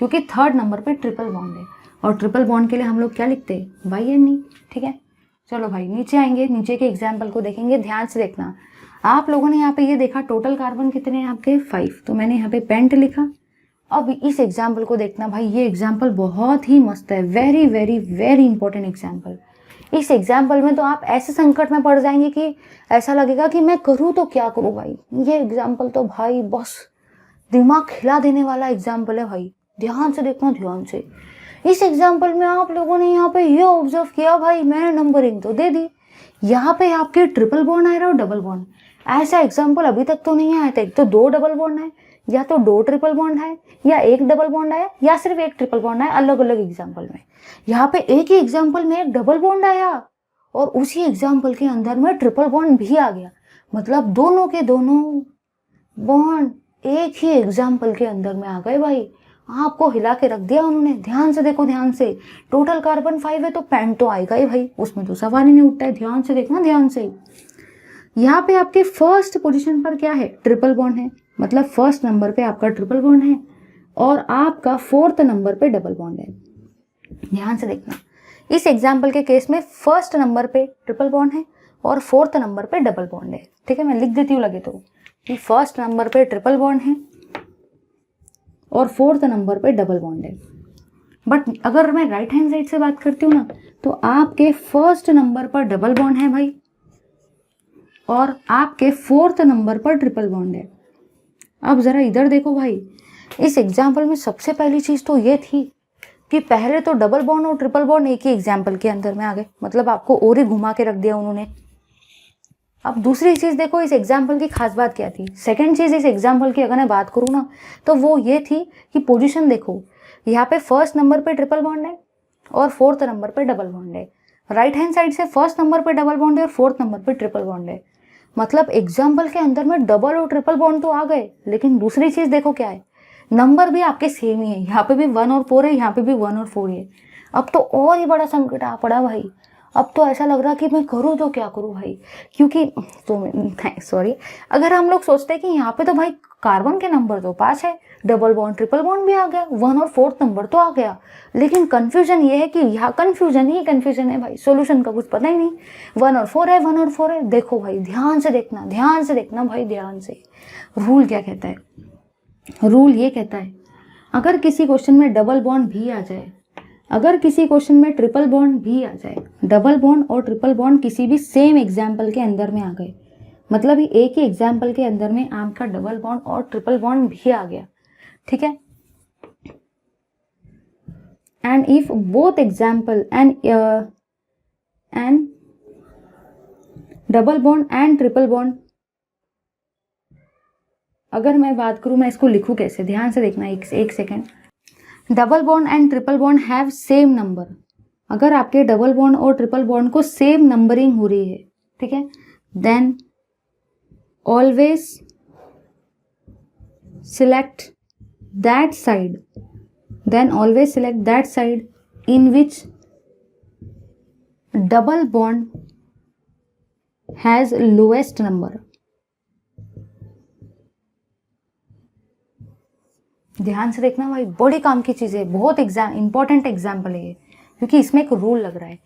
क्योंकि थर्ड नंबर पे ट्रिपल बॉन्ड है और ट्रिपल बॉन्ड के लिए हम लोग क्या लिखते हैं, YNE, ठीक है। चलो भाई नीचे आएंगे, नीचे के एग्जाम्पल को देखेंगे, ध्यान से देखना। आप लोगों ने यहाँ पे ये देखा टोटल कार्बन कितने हैं आपके, 5, तो मैंने यहाँ पे पेंट लिखा। अब इस एग्जाम्पल को देखना भाई, ये एग्जाम्पल बहुत ही मस्त है, very very very important example. इस एग्जाम्पल में तो आप ऐसे संकट में पड़ जाएंगे कि ऐसा लगेगा कि मैं करूँ तो क्या करूँ भाई। ये एग्जाम्पल तो भाई बस दिमाग हिला देने वाला एग्जाम्पल है भाई, ध्यान से देखना, ध्यान से। इस एग्जाम्पल में आप लोगों ने यहाँ पे ये ऑब्जर्व किया भाई, मैंने नंबरिंग तो दे दी, यहाँ पे आपके ट्रिपल बॉन्ड आ रहा है और डबल बॉन्ड। ऐसा एग्जाम्पल अभी तक तो नहीं आया था। एक तो 2 डबल बॉन्ड है, या तो 2 ट्रिपल बॉन्ड है, या 1 डबल बॉन्ड है, या सिर्फ 1 ट्रिपल बॉन्ड है, अलग अलग एग्जाम्पल में। यहाँ पे एक ही एग्जाम्पल में 1 डबल बॉन्ड आया और उसी एग्जाम्पल के अंदर में ट्रिपल बॉन्ड भी आ गया, मतलब दोनों के दोनों बॉन्ड एक ही एग्जाम्पल के अंदर में आ गए भाई। आपको हिला के रख दिया उन्होंने। ध्यान से देखो, ध्यान से। टोटल कार्बन 5 है तो पेंट तो आएगा ही भाई, उसमें तो सवाल ही नहीं उठता है। ध्यान से देखना, ध्यान से। यहाँ पे आपके फर्स्ट पोजीशन पर क्या है, ट्रिपल बॉन्ड है, मतलब फर्स्ट नंबर पे आपका ट्रिपल बॉन्ड है और आपका 4th नंबर पे डबल बॉन्ड है। ध्यान से देखना, इस एग्जाम्पल के केस में फर्स्ट नंबर पे ट्रिपल बॉन्ड है और 4th नंबर पे डबल बॉन्ड है, ठीक है। मैं लिख देती हूँ लगे तो, कि फर्स्ट नंबर पे ट्रिपल बॉन्ड है और 4th नंबर पे डबल बॉन्ड है। बट अगर मैं राइट हैंड साइड से बात करती हूँ ना, तो आपके फर्स्ट नंबर पर डबल बॉन्ड है भाई और आपके 4th नंबर पर ट्रिपल बॉन्ड है। अब जरा इधर देखो भाई, इस एग्जाम्पल में सबसे पहली चीज तो ये थी कि पहले तो डबल बॉन्ड और ट्रिपल बॉन्ड एक ही एग्जाम्पल के अंदर में आ गए, मतलब आपको और ही घुमा के रख दिया उन्होंने। अब दूसरी चीज देखो, इस एग्जाम्पल की खास बात क्या थी। सेकंड चीज इस एग्जाम्पल की अगर मैं बात करूँ ना, तो वो ये थी कि पोजीशन देखो, यहाँ पे फर्स्ट नंबर पे ट्रिपल बॉन्ड है और 4th नंबर पे डबल बॉन्ड है। राइट हैंड साइड से फर्स्ट नंबर पे डबल बॉन्ड है और 4th नंबर पे ट्रिपल बॉन्ड है। मतलब एग्जाम्पल के अंदर में डबल और ट्रिपल बॉन्ड तो आ गए, लेकिन दूसरी चीज देखो क्या है, नंबर भी आपके सेम ही है। यहाँ पे भी 1 और 4 है, यहाँ पे भी 1 और 4 है। अब तो और ही बड़ा संकट आ पड़ा भाई। अब तो ऐसा लग रहा कि मैं करूँ तो क्या करूँ भाई, क्योंकि तो सॉरी, अगर हम लोग सोचते हैं कि यहाँ पे तो भाई कार्बन के नंबर तो 5 है, डबल बॉन्ड ट्रिपल बॉन्ड भी आ गया, 1 और 4th नंबर तो आ गया, लेकिन कंफ्यूजन ये है कि यहाँ कंफ्यूजन ही कंफ्यूजन है भाई, सॉल्यूशन का कुछ पता ही नहीं। 1 और 4 है, 1 और 4 है। देखो भाई ध्यान से देखना, ध्यान से देखना भाई, ध्यान से। रूल क्या कहता है, रूल ये कहता है, अगर किसी क्वेश्चन में डबल बॉन्ड भी आ जाए, अगर किसी क्वेश्चन में ट्रिपल बॉन्ड भी आ जाए, डबल बॉन्ड और ट्रिपल बॉन्ड किसी भी सेम एग्जाम्पल के अंदर में आ गए, मतलब एक ही एग्जाम्पल के अंदर में आपका डबल बॉन्ड और ट्रिपल बॉन्ड भी आ गया, ठीक है। And if both example and double bond and triple bond, अगर मैं बात करूं, मैं इसको लिखूं कैसे, ध्यान से देखना, एक second. Double bond and triple bond have same number, अगर आपके डबल बॉन्ड और ट्रिपल बॉन्ड को सेम नंबरिंग हो रही है, ठीक है, then always select that side, then always select that side in which double bond has lowest number, ध्यान से देखना भाई, बड़ी काम की चीज़ है, बहुत इंपॉर्टेंट एग्जाम्पल है ये, क्योंकि इसमें एक रूल लग रहा है।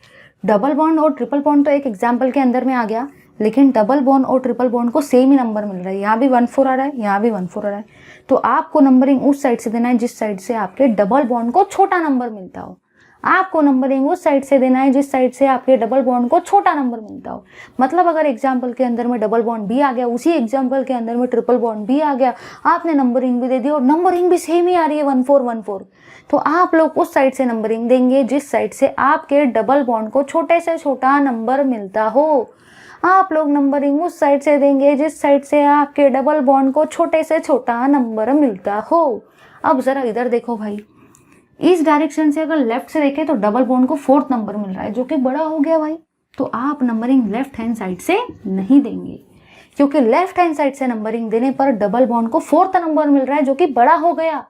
डबल बॉन्ड और ट्रिपल बॉन्ड तो एक एग्जाम्पल के अंदर में आ गया, लेकिन डबल बॉन्ड और ट्रिपल बॉन्ड को सेम ही नंबर मिल रहा है, यहाँ भी 1 4 आ रहा है, यहाँ भी 1 4 आ रहा है। तो आपको नंबरिंग उस साइड से देना है जिस साइड से आपके डबल बॉन्ड को छोटा नंबर मिलता हो। आपको नंबरिंग उस साइड से देना है जिस साइड से आपके डबल बॉन्ड को छोटा नंबर मिलता हो। मतलब अगर एग्जाम्पल के अंदर में डबल बॉन्ड भी आ गया, उसी एग्जाम्पल के अंदर में ट्रिपल बॉन्ड भी आ गया, आपने नंबरिंग भी दे दी और नंबरिंग भी सेम ही आ रही है 1 4 1 4, तो आप लोग उस साइड से नंबरिंग देंगे जिस साइड से आपके डबल बॉन्ड को छोटे से छोटा नंबर मिलता हो। आप लोग नंबरिंग उस साइड से देंगे जिस साइड से आपके डबल बॉन्ड को छोटे से छोटा नंबर मिलता हो। अब जरा इधर देखो भाई, इस डायरेक्शन से अगर लेफ्ट से देखें तो डबल बॉन्ड को 4th नंबर मिल रहा है, जो कि बड़ा हो गया भाई। तो आप नंबरिंग लेफ्ट हैंड साइड से नहीं देंगे, क्योंकि लेफ्ट हैंड साइड से नंबरिंग देने पर डबल बॉन्ड को 4th नंबर मिल रहा है, जो कि बड़ा हो गया,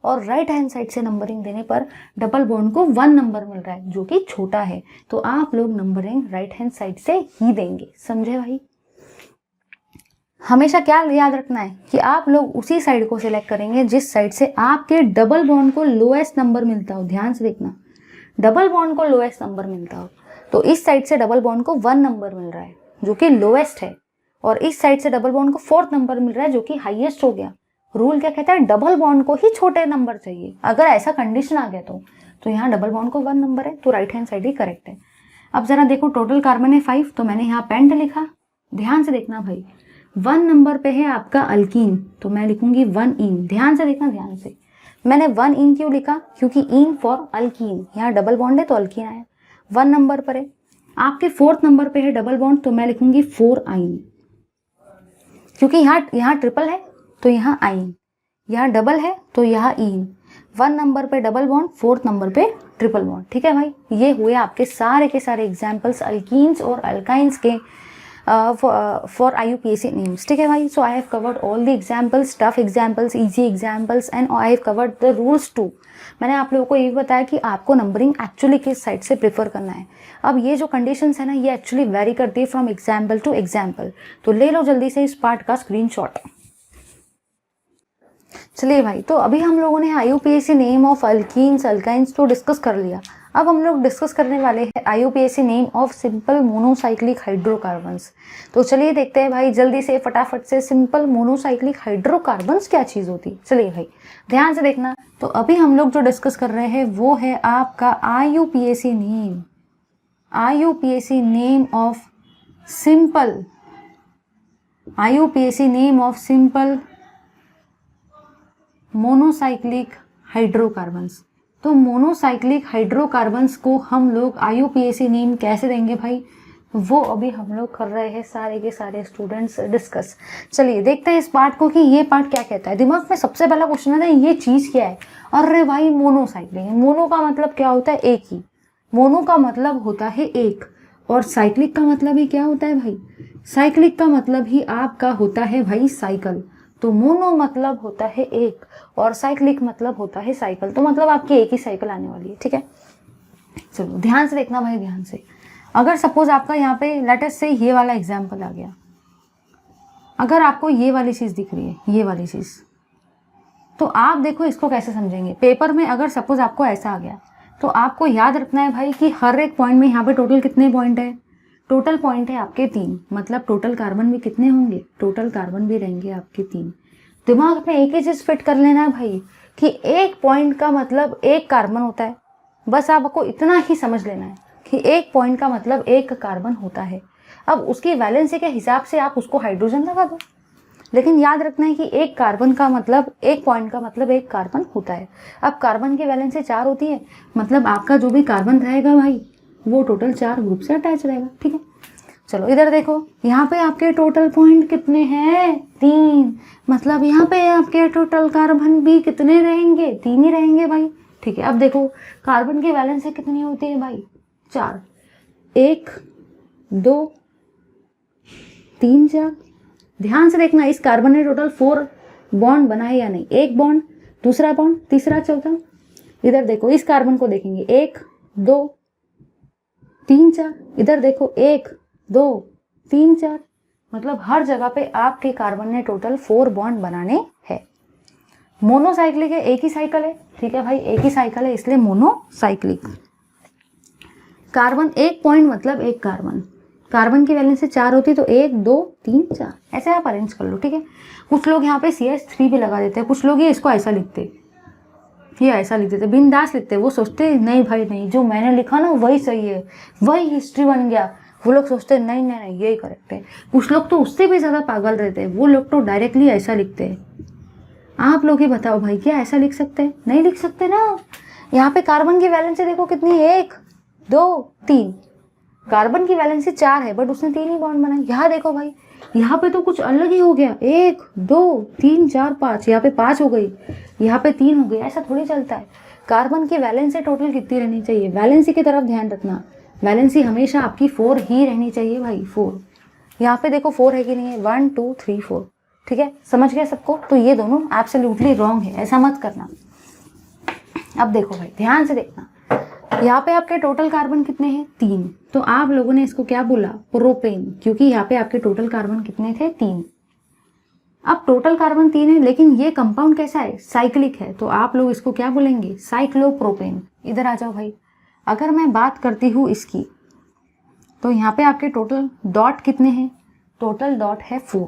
और राइट हैंड साइड से नंबरिंग देने पर डबल बॉन्ड को 1 नंबर मिल रहा है, जो कि छोटा है। तो आप लोग नंबरिंग राइट हैंड साइड से ही देंगे, समझे भाई। हमेशा क्या याद रखना है कि आप लोग उसी साइड को सिलेक्ट करेंगे जिस साइड से आपके डबल बॉन्ड को लोएस्ट नंबर मिलता हो। ध्यान से देखना, डबल बॉन्ड को लोएस्ट नंबर मिलता हो, तो इस साइड से डबल बॉन्ड को 1 नंबर मिल रहा है, जो कि लोएस्ट है, और इस साइड से डबल बॉन्ड को 4th नंबर मिल रहा है, जो कि हाईएस्ट हो गया। रूल क्या कहता है, डबल बॉन्ड को ही छोटे नंबर चाहिए। अगर ऐसा कंडीशन आ गया तो यहाँ डबल बॉन्ड को 1 नंबर है, तो राइट हैंड साइड ही करेक्ट है। अब जरा देखो, टोटल कार्बन है 5, तो मैंने यहाँ पेंट लिखा। ध्यान से देखना भाई, 1 नंबर पे है आपका अल्कीन, तो मैं लिखूंगी 1 इन। ध्यान से देखना, ध्यान से। मैंने 1 इन क्यों लिखा, क्योंकि इन फॉर अल्कीन, यहाँ डबल बॉन्ड है तो अल्कीन आया। 1 नंबर पर है, आपके 4th नंबर पे है डबल बॉन्ड, तो मैं लिखूंगी 4 आइन, क्योंकि यहाँ ट्रिपल है तो यहाँ आइन, यहाँ डबल है तो यहाँ इन। 1 नंबर पे डबल बॉन्ड, 4th नंबर पे ट्रिपल बॉन्ड। ठीक है भाई, ये हुए आपके सारे के सारे एग्जाम्पल्स अल्कीन्स और अल्काइंस के for IUPAC names. ठीक है भाई, so I have covered all the examples, tough examples, easy examples, and I have covered the rules too. मैंने आप लोगों को ये बताया कि आपको नंबरिंग एक्चुअली किस साइड से प्रेफर करना है। अब ये जो कंडीशंस है ना, ये एक्चुअली वेरी करती है फ्रॉम एग्जाम्पल टू एग्जाम्पल। तो ले लो जल्दी से इस पार्ट का स्क्रीनशॉट। चलिए भाई, तो अभी हम लोगों ने IUPAC name of alkenes alkynes तो डिस्कस कर लिया। अब हम लोग डिस्कस करने वाले हैं IUPAC name of simple monocyclic hydrocarbons. तो चलिए देखते हैं भाई जल्दी से फटाफट से, सिंपल मोनोसाइक्लिक हाइड्रोकार्बन्स क्या चीज़ होती है। चलिए भाई ध्यान से देखना। तो अभी हम लोग जो डिस्कस कर रहे हैं वो है आपका IUPAC name, IUPAC name of simple, IUPAC name of simple monocyclic hydrocarbons. तो मोनोसाइक्लिक हाइड्रोकार्बन्स को हम लोग IUPAC नेम कैसे देंगे भाई, वो अभी हम लोग कर रहे हैं सारे के सारे स्टूडेंट्स डिस्कस। चलिए देखते हैं इस पार्ट को कि ये पार्ट क्या कहता है। दिमाग में सबसे पहला क्वेश्चन आता है ये चीज़ क्या है। अरे भाई मोनोसाइक्लिक, मोनो का मतलब क्या होता है, एक ही। मोनो का मतलब होता है एक, और साइक्लिक का मतलब ही क्या होता है भाई, साइक्लिक का मतलब ही आपका होता है भाई साइकिल। तो मोनो मतलब होता है एक और साइक्लिक मतलब होता है साइकिल, तो मतलब आपकी एक ही साइकिल आने वाली है। ठीक है, चलो ध्यान से देखना भाई, ध्यान से। अगर सपोज आपका यहाँ पे लेट अस से ये वाला एग्जाम्पल आ गया, अगर आपको ये वाली चीज़ दिख रही है, ये वाली चीज़, तो आप देखो इसको कैसे समझेंगे। पेपर में अगर सपोज आपको ऐसा आ गया, तो आपको याद रखना है भाई कि हर एक पॉइंट में यहाँ पे टोटल कितने पॉइंट है, टोटल पॉइंट है आपके 3, मतलब टोटल कार्बन भी कितने होंगे, टोटल कार्बन भी रहेंगे आपके 3। दिमाग में एक ही चीज़ फिट कर लेना है भाई कि एक पॉइंट का मतलब एक कार्बन होता है, बस आपको इतना ही समझ लेना है कि एक पॉइंट का मतलब एक कार्बन होता है। अब उसकी वैलेंसी के हिसाब से आप उसको हाइड्रोजन लगा दो, लेकिन याद रखना है कि एक कार्बन का मतलब, एक पॉइंट का मतलब एक कार्बन होता है। अब कार्बन की वैलेंसी 4 होती है, मतलब आपका जो भी कार्बन रहेगा भाई वो टोटल 4 ग्रुप से अटैच रहेगा। ठीक है, चलो इधर देखो, यहाँ पे आपके टोटल पॉइंट कितने हैं, 3, मतलब यहाँ पे आपके टोटल कार्बन भी कितने रहेंगे, 3 ही रहेंगे भाई। ठीक है, अब देखो कार्बन की वैलेंसी कितनी होती है भाई, 4, 1 2 3 4। ध्यान से देखना, इस कार्बन ने टोटल 4 बॉन्ड बनाए या नहीं, एक बॉन्ड, दूसरा बॉन्ड, तीसरा, चौथा। इधर देखो इस कार्बन को देखेंगे, 1 2 3 4। इधर देखो 1 2 3 4, मतलब हर जगह पे आपके कार्बन ने टोटल 4 बॉन्ड बनाने हैं। मोनोसाइक्लिक है, एक ही साइकिल है, ठीक है भाई, एक ही साइकिल है इसलिए मोनोसाइक्लिक। कार्बन, एक पॉइंट मतलब एक कार्बन, कार्बन की वैलेंसी 4 होती है तो 1 2 3 4 ऐसे आप अरेंज कर लो, ठीक है। कुछ लोग यहाँ पे CH3 भी लगा देते हैं, कुछ लोग ये इसको ऐसा लिखते, ये ऐसा लिख देते, बिंदास लिखते, वो सोचते नहीं भाई नहीं, जो मैंने लिखा ना वही सही है, वही हिस्ट्री बन गया। वो लोग सोचते नहीं नहीं नहीं यही करेक्ट है। कुछ लोग तो उससे भी ज़्यादा पागल रहते हैं, वो लोग तो डायरेक्टली ऐसा लिखते हैं। आप लोग ही बताओ भाई, क्या ऐसा लिख सकते हैं? नहीं लिख सकते ना। यहाँ पे कार्बन की वैलेंसी देखो कितनी है, 1 2 3, कार्बन की वैलेंसी 4 है बट उसने 3 ही बॉन्ड बनाए। यहाँ देखो भाई, यहाँ पे तो कुछ अलग ही हो गया, 1 2 3 4 5, यहाँ पे 5 हो गई, यहाँ पे 3 हो गई, ऐसा थोड़ी चलता है। कार्बन की वैलेंसी टोटल कितनी रहनी चाहिए, वैलेंसी की तरफ ध्यान रखना, वैलेंसी हमेशा आपकी 4 ही रहनी चाहिए भाई, 4। यहाँ पे देखो 4 है कि नहीं है, 1 2 3 4, ठीक है, समझ गए सबको। तो ये दोनों एब्सोल्युटली रॉन्ग है, ऐसा मत करना। अब देखो भाई ध्यान से देखना, यहाँ पे आपके टोटल कार्बन कितने हैं, 3, तो आप लोगों ने इसको क्या बोला, प्रोपेन, क्योंकि यहाँ पे आपके टोटल कार्बन कितने थे, 3। अब टोटल कार्बन 3 है लेकिन ये कंपाउंड कैसा है, साइक्लिक है, तो आप लोग इसको क्या बोलेंगे, साइक्लोप्रोपेन। इधर आ जाओ भाई, अगर मैं बात करती हूँ इसकी, तो यहाँ पे आपके टोटल डॉट कितने हैं, टोटल डॉट है 4,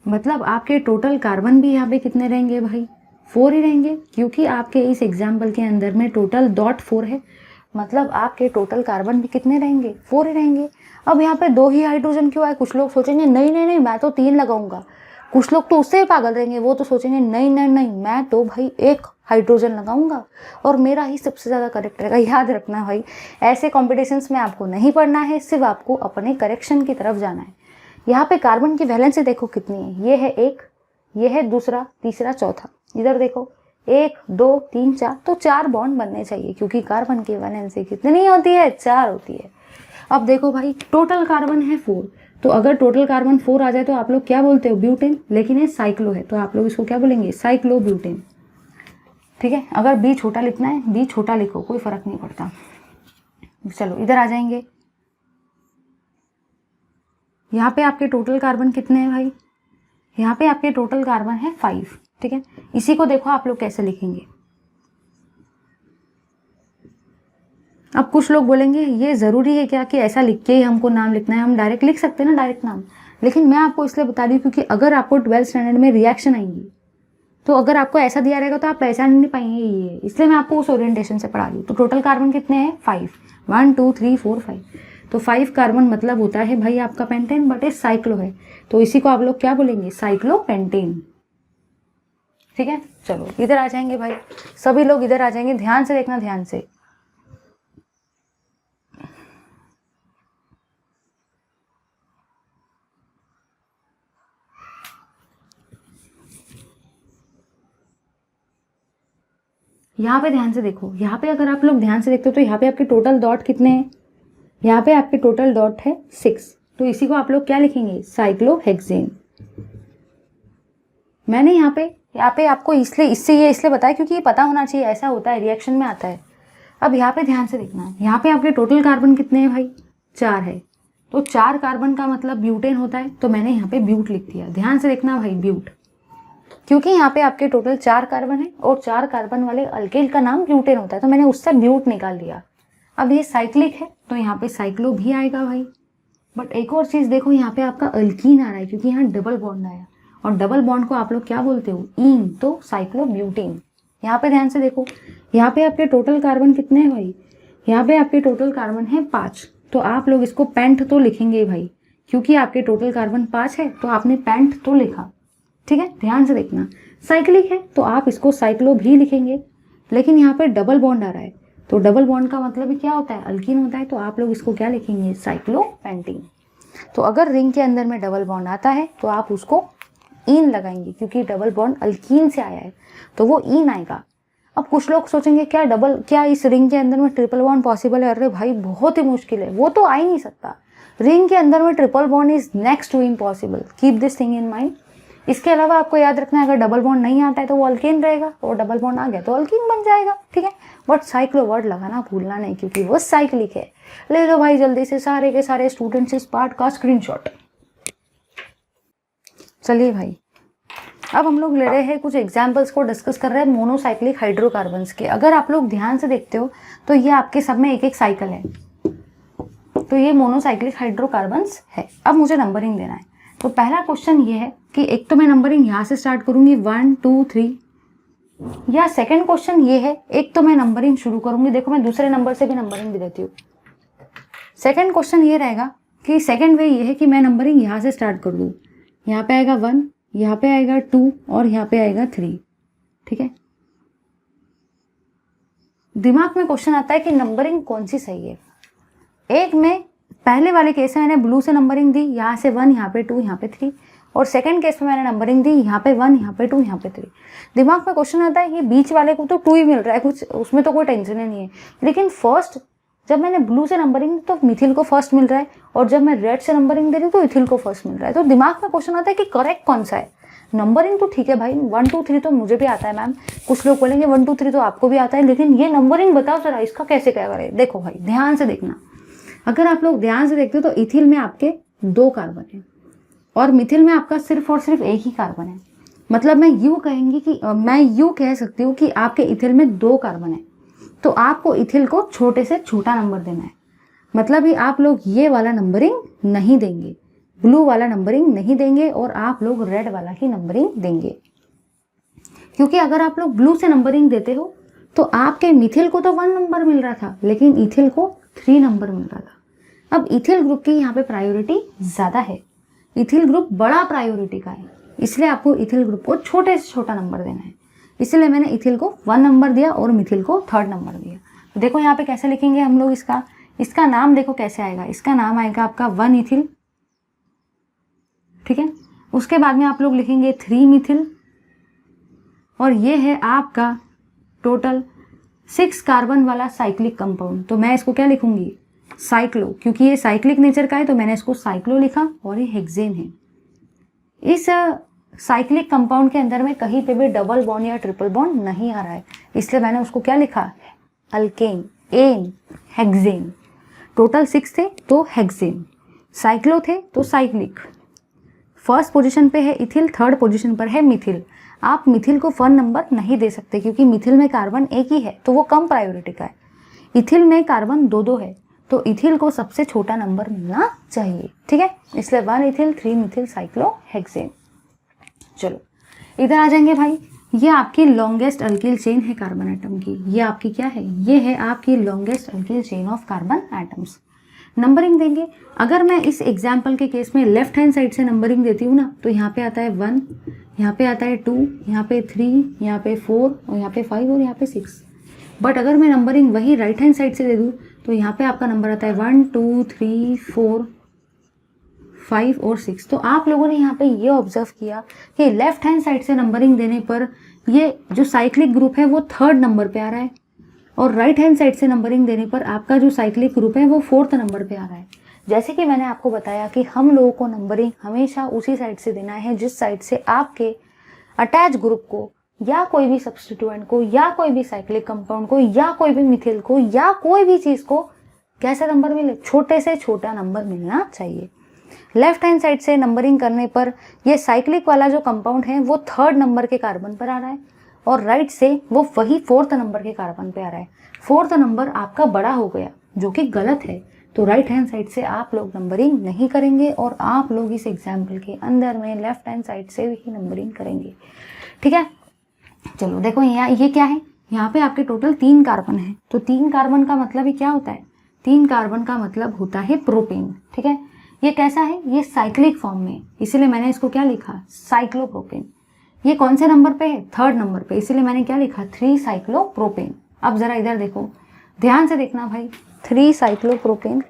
मतलब आपके टोटल कार्बन भी यहाँ पे कितने रहेंगे भाई, 4 ही रहेंगे, क्योंकि आपके इस एग्जाम्पल के अंदर में टोटल डॉट 4 है, मतलब आपके टोटल कार्बन भी कितने रहेंगे, 4 ही रहेंगे। अब यहाँ पे 2 ही हाइड्रोजन क्यों आए, कुछ लोग सोचेंगे नहीं नहीं नहीं मैं तो 3 लगाऊंगा, कुछ लोग तो उससे ही पागल रहेंगे, वो तो सोचेंगे नहीं नहीं नहीं मैं तो भाई 1 हाइड्रोजन लगाऊंगा और मेरा ही सबसे ज़्यादा करेक्ट रहेगा। याद रखना भाई, ऐसे कॉम्पिटिशन्स में आपको नहीं पढ़ना है, सिर्फ आपको अपने करेक्शन की तरफ जाना है। यहाँ पे कार्बन की वैलेंसी देखो कितनी है, ये है 1, ये है दूसरा, तीसरा, चौथा, इधर देखो 1 2 3 4, तो 4 बॉन्ड बनने चाहिए, क्योंकि कार्बन की वैलेंसी कितनी होती है, 4 होती है। अब देखो भाई टोटल कार्बन है 4, तो अगर टोटल कार्बन 4 आ जाए तो आप लोग क्या बोलते हो, ब्यूटेन, लेकिन ये साइक्लो है तो आप लोग इसको क्या बोलेंगे, साइक्लोब्यूटेन, ठीक है। अगर बी छोटा लिखना है, बी छोटा लिखो, कोई फर्क नहीं पड़ता। चलो इधर आ जाएंगे, यहाँ पे आपके टोटल कार्बन कितने हैं भाई, यहाँ पे आपके टोटल कार्बन है 5, ठीक है। इसी को देखो आप लोग कैसे लिखेंगे। अब कुछ लोग बोलेंगे ये ज़रूरी है क्या कि ऐसा लिख के ही हमको नाम लिखना है, हम डायरेक्ट लिख सकते हैं ना, डायरेक्ट नाम, लेकिन मैं आपको इसलिए बता रही हूँ क्योंकि अगर आपको 12th स्टैंडर्ड में रिएक्शन आएंगी तो अगर आपको ऐसा दिया रहेगा तो आप पहचान नहीं पाएंगे ये, इसलिए मैं आपको उस ओरिएंटेशन से पढ़ा रही हूँ। तो टोटल कार्बन कितने हैं, 5, 1 2 3 4 5, तो 5 कार्बन मतलब होता है भाई आपका पेंटेन, बट ये साइक्लो है, तो इसी को आप लोग क्या बोलेंगे, साइक्लोपेंटेन, ठीक है। चलो इधर आ जाएंगे भाई, सभी लोग इधर आ जाएंगे, ध्यान से देखना, ध्यान से। यहाँ पे ध्यान से देखो, यहाँ पे अगर आप लोग ध्यान से देखते हो तो यहाँ पे आपके टोटल डॉट कितने हैं, यहाँ पे आपके टोटल डॉट है 6, तो इसी को आप लोग क्या लिखेंगे, साइक्लोहेक्सेन। मैंने यहाँ पे आपको इसलिए बताया क्योंकि ये पता होना चाहिए, ऐसा होता है, रिएक्शन में आता है। अब यहाँ पे ध्यान से देखना है, यहाँ पे आपके टोटल कार्बन कितने हैं भाई, 4 है, तो 4 कार्बन का मतलब ब्यूटेन होता है, तो मैंने यहाँ पे ब्यूट लिख दिया। ध्यान से देखना भाई, ब्यूट, क्योंकि यहाँ पे आपके टोटल 4 कार्बन है और 4 कार्बन वाले अल्केल का नाम ब्यूटेन होता है, तो मैंने उससे ब्यूट निकाल दिया। अब ये साइक्लिक है तो यहाँ पे साइक्लो भी आएगा भाई, बट एक और चीज़ देखो, यहाँ पे आपका अल्कीन आ रहा है क्योंकि यहाँ डबल बॉन्ड आया, और डबल बॉन्ड को आप लोग क्या बोलते हो, ईन, तो साइक्लोब्यूटेन। यहाँ पे ध्यान से देखो, यहाँ पे आपके टोटल कार्बन कितने हैं भाई, यहाँ पे आपके टोटल कार्बन है 5, तो आप लोग इसको पेंट तो लिखेंगे भाई, क्योंकि आपके टोटल कार्बन 5 है तो आपने पेंट तो लिखा, ठीक है। ध्यान से देखना, साइक्लिक है तो आप इसको साइक्लो भी लिखेंगे, लेकिन यहाँ पे डबल बॉन्ड आ रहा है, तो डबल बॉन्ड का मतलब क्या होता है, अल्कीन होता है, तो आप लोग इसको क्या लिखेंगे, साइक्लोपेंटीन। तो अगर रिंग के अंदर में डबल बॉन्ड आता है तो आप उसको ईन लगाएंगे, क्योंकि डबल बॉन्ड अल्कीन से आया है तो वो ईन आएगा। अब कुछ लोग सोचेंगे क्या इस रिंग के अंदर में ट्रिपल बॉन्ड पॉसिबल है, अरे भाई बहुत ही मुश्किल है, वो तो आ ही नहीं सकता। रिंग के अंदर में triple bond is next to impossible, keep this thing in mind. इसके अलावा आपको याद रखना है, अगर डबल बॉन्ड नहीं आता है तो वो अल्केन रहेगा, और डबल बॉन्ड आ गया तो अल्कीन बन जाएगा, ठीक है। बट साइक्लो वर्ड लगाना भूलना नहीं, क्योंकि वो साइक्लिक है। ले लो भाई जल्दी से सारे के सारे स्टूडेंट्स इस पार्ट का स्क्रीनशॉट। चलिए भाई अब हम लोग ले रहे हैं कुछ एग्जाम्पल्स को डिस्कस कर रहे हैं मोनोसाइक्लिक हाइड्रोकार्बन्स के। अगर आप लोग ध्यान से देखते हो तो ये आपके सब में एक एक साइकिल है, तो ये मोनोसाइक्लिक हाइड्रोकार्बन्स है। अब मुझे नंबरिंग देना है, तो पहला क्वेश्चन ये है कि एक तो मैं नंबरिंग यहाँ से स्टार्ट करूंगी 1 2 3, या सेकंड क्वेश्चन ये है एक तो मैं नंबरिंग शुरू करूंगी, देखो मैं दूसरे नंबर से भी नंबरिंग भी देती हूँ। सेकंड क्वेश्चन ये रहेगा कि सेकंड वे ये है कि मैं नंबरिंग यहाँ से स्टार्ट कर दूँ, यहाँ पे आएगा 1, यहाँ पे आएगा 2 और यहाँ पे आएगा 3, ठीक है। दिमाग में क्वेश्चन आता है कि नंबरिंग कौन सी सही है। एक में पहले वाले केस में मैंने ब्लू से नंबरिंग दी, यहाँ से 1, यहाँ पे 2, यहाँ पे 3, और सेकंड केस में मैंने नंबरिंग दी, यहाँ पे 1, यहाँ पे 2, यहाँ पे 3। दिमाग में क्वेश्चन आता है ये बीच वाले को तो 2 ही मिल रहा है, कुछ उसमें तो कोई टेंशन ही नहीं है। लेकिन फर्स्ट जब मैंने ब्लू से नंबरिंग दी तो मिथिल को फर्स्ट मिल रहा है, और जब मैं रेड से नंबरिंग दे रही हूँ तो इथिल को फर्स्ट मिल रहा है। तो दिमाग में क्वेश्चन आता है कि करेक्ट कौन सा है। नंबरिंग तो ठीक है भाई, 1 2 3 तो मुझे भी आता है मैम, कुछ लोग बोलेंगे 1 2 3 तो आपको भी आता है, लेकिन ये नंबरिंग बताओ जरा इसका कैसे क्या करें। देखो भाई ध्यान से देखना, अगर आप लोग ध्यान से देखते हो तो इथिल में आपके 2 कार्बन है और मिथिल में आपका सिर्फ और सिर्फ एक ही कार्बन है। मतलब मैं यूँ कह सकती हूँ कि आपके इथिल में 2 कार्बन है, तो आपको इथिल को छोटे से छोटा नंबर देना है। मतलब ही आप लोग ये वाला नंबरिंग नहीं देंगे, ब्लू वाला नंबरिंग नहीं देंगे, और आप लोग रेड वाला ही नंबरिंग देंगे। क्योंकि अगर आप लोग ब्लू से नंबरिंग देते हो तो आपके मिथिल को तो 1 नंबर मिल रहा था, लेकिन इथिल को 3 नंबर मिल रहा था। अब इथिल ग्रुप की यहाँ पे प्रायोरिटी ज़्यादा है, इथिल ग्रुप बड़ा प्रायोरिटी का है, इसलिए आपको इथिल ग्रुप को छोटे से छोटा नंबर देना है। इसलिए मैंने इथिल को 1 नंबर दिया और मिथिल को 3rd नंबर दिया। तो देखो यहाँ पे कैसे लिखेंगे हम लोग इसका नाम देखो कैसे आएगा। इसका नाम आएगा आपका 1 इथिल, ठीक है। उसके बाद में आप लोग लिखेंगे 3 मिथिल, और ये है आपका टोटल 6 कार्बन वाला साइक्लिक कंपाउंड। तो मैं इसको क्या लिखूंगी, साइक्लो, क्योंकि ये साइक्लिक नेचर का है तो मैंने इसको साइक्लो लिखा, और ये हेक्सेन है। इस साइक्लिक कंपाउंड के अंदर में कहीं पे भी डबल बॉन्ड या ट्रिपल बॉन्ड नहीं आ रहा है, इसलिए मैंने उसको क्या लिखा, अल्केन, एन, हेक्सेन। टोटल 6 थे तो हेक्सेन, साइक्लो थे तो साइक्लिक। फर्स्ट पोजीशन पे है इथिल, 3rd पोजीशन पर है मिथिल। आप मिथिल को 1 नंबर नहीं दे सकते क्योंकि मिथिल में कार्बन एक ही है तो वो कम प्रायोरिटी का है। इथिल में कार्बन 2 है तो इथिल को सबसे छोटा नंबर मिलना चाहिए, ठीक है। इसलिए 1 इथिल, 3 मिथिल, साइक्लो, हेक्सेन। चलो इधर आ जाएंगे भाई, ये आपकी लॉन्गेस्ट अल्किल चेन है कार्बन एटम की। ये आपकी क्या है, ये है आपकी longest alkyl chain of carbon atoms. Numbering देंगे, अगर मैं इस एग्जाम्पल के केस में लेफ्ट हैंड साइड से नंबरिंग देती हूँ ना, तो यहाँ पे आता है 1, यहाँ पे आता है 2, यहाँ पे 3, यहाँ पे 4, और यहाँ पे 5 और यहाँ पे 6। बट अगर मैं नंबरिंग वही राइट हैंड साइड से दे दूँ तो यहाँ पे आपका नंबर आता है 1 2 3 4 5 और 6। तो आप लोगों ने यहाँ पे ये ऑब्जर्व किया कि लेफ्ट हैंड साइड से नंबरिंग देने पर ये जो साइक्लिक ग्रुप है वो 3rd नंबर पे आ रहा है, और राइट हैंड साइड से नंबरिंग देने पर आपका जो साइक्लिक ग्रुप है वो 4th नंबर पे आ रहा है। जैसे कि मैंने आपको बताया कि हम लोगों को नंबरिंग हमेशा उसी साइड से देना है जिस साइड से आपके अटैच ग्रुप को या कोई भी सब्स्टिट्यूएंट को या कोई भी साइक्लिक कंपाउंड को या कोई भी मिथिल को या कोई भी चीज़ को कैसा नंबर मिले, छोटे से छोटा नंबर मिलना चाहिए। लेफ्ट हैंड साइड से नंबरिंग करने पर ये साइक्लिक वाला जो कंपाउंड है वो 3rd नंबर के कार्बन पर आ रहा है, और राइट से वो वही 4th नंबर के कार्बन पे आ रहा है। 4th नंबर आपका बड़ा हो गया जो कि गलत है, तो राइट हैंड साइड से आप लोग नंबरिंग नहीं करेंगे, और आप लोग इस एग्जाम्पल के अंदर में लेफ्ट हैंड साइड से ही नंबरिंग करेंगे, ठीक है। चलो देखो यहाँ ये क्या है, यहाँ पे आपके टोटल 3 कार्बन है, तो 3 कार्बन का मतलब ही क्या होता है, 3 कार्बन का मतलब होता है प्रोपेन, ठीक है। ये कैसा है, ये साइक्लिक फॉर्म में, इसीलिए मैंने इसको क्या लिखा, साइक्लोप्रोपेन। ये कौन से नंबर पे है, 3rd नंबर पे, इसीलिए मैंने क्या लिखा, 3 साइक्लोप्रोपेन। अब जरा इधर देखो, ध्यान से देखना भाई, 3 साइक्लोप्रोपेन।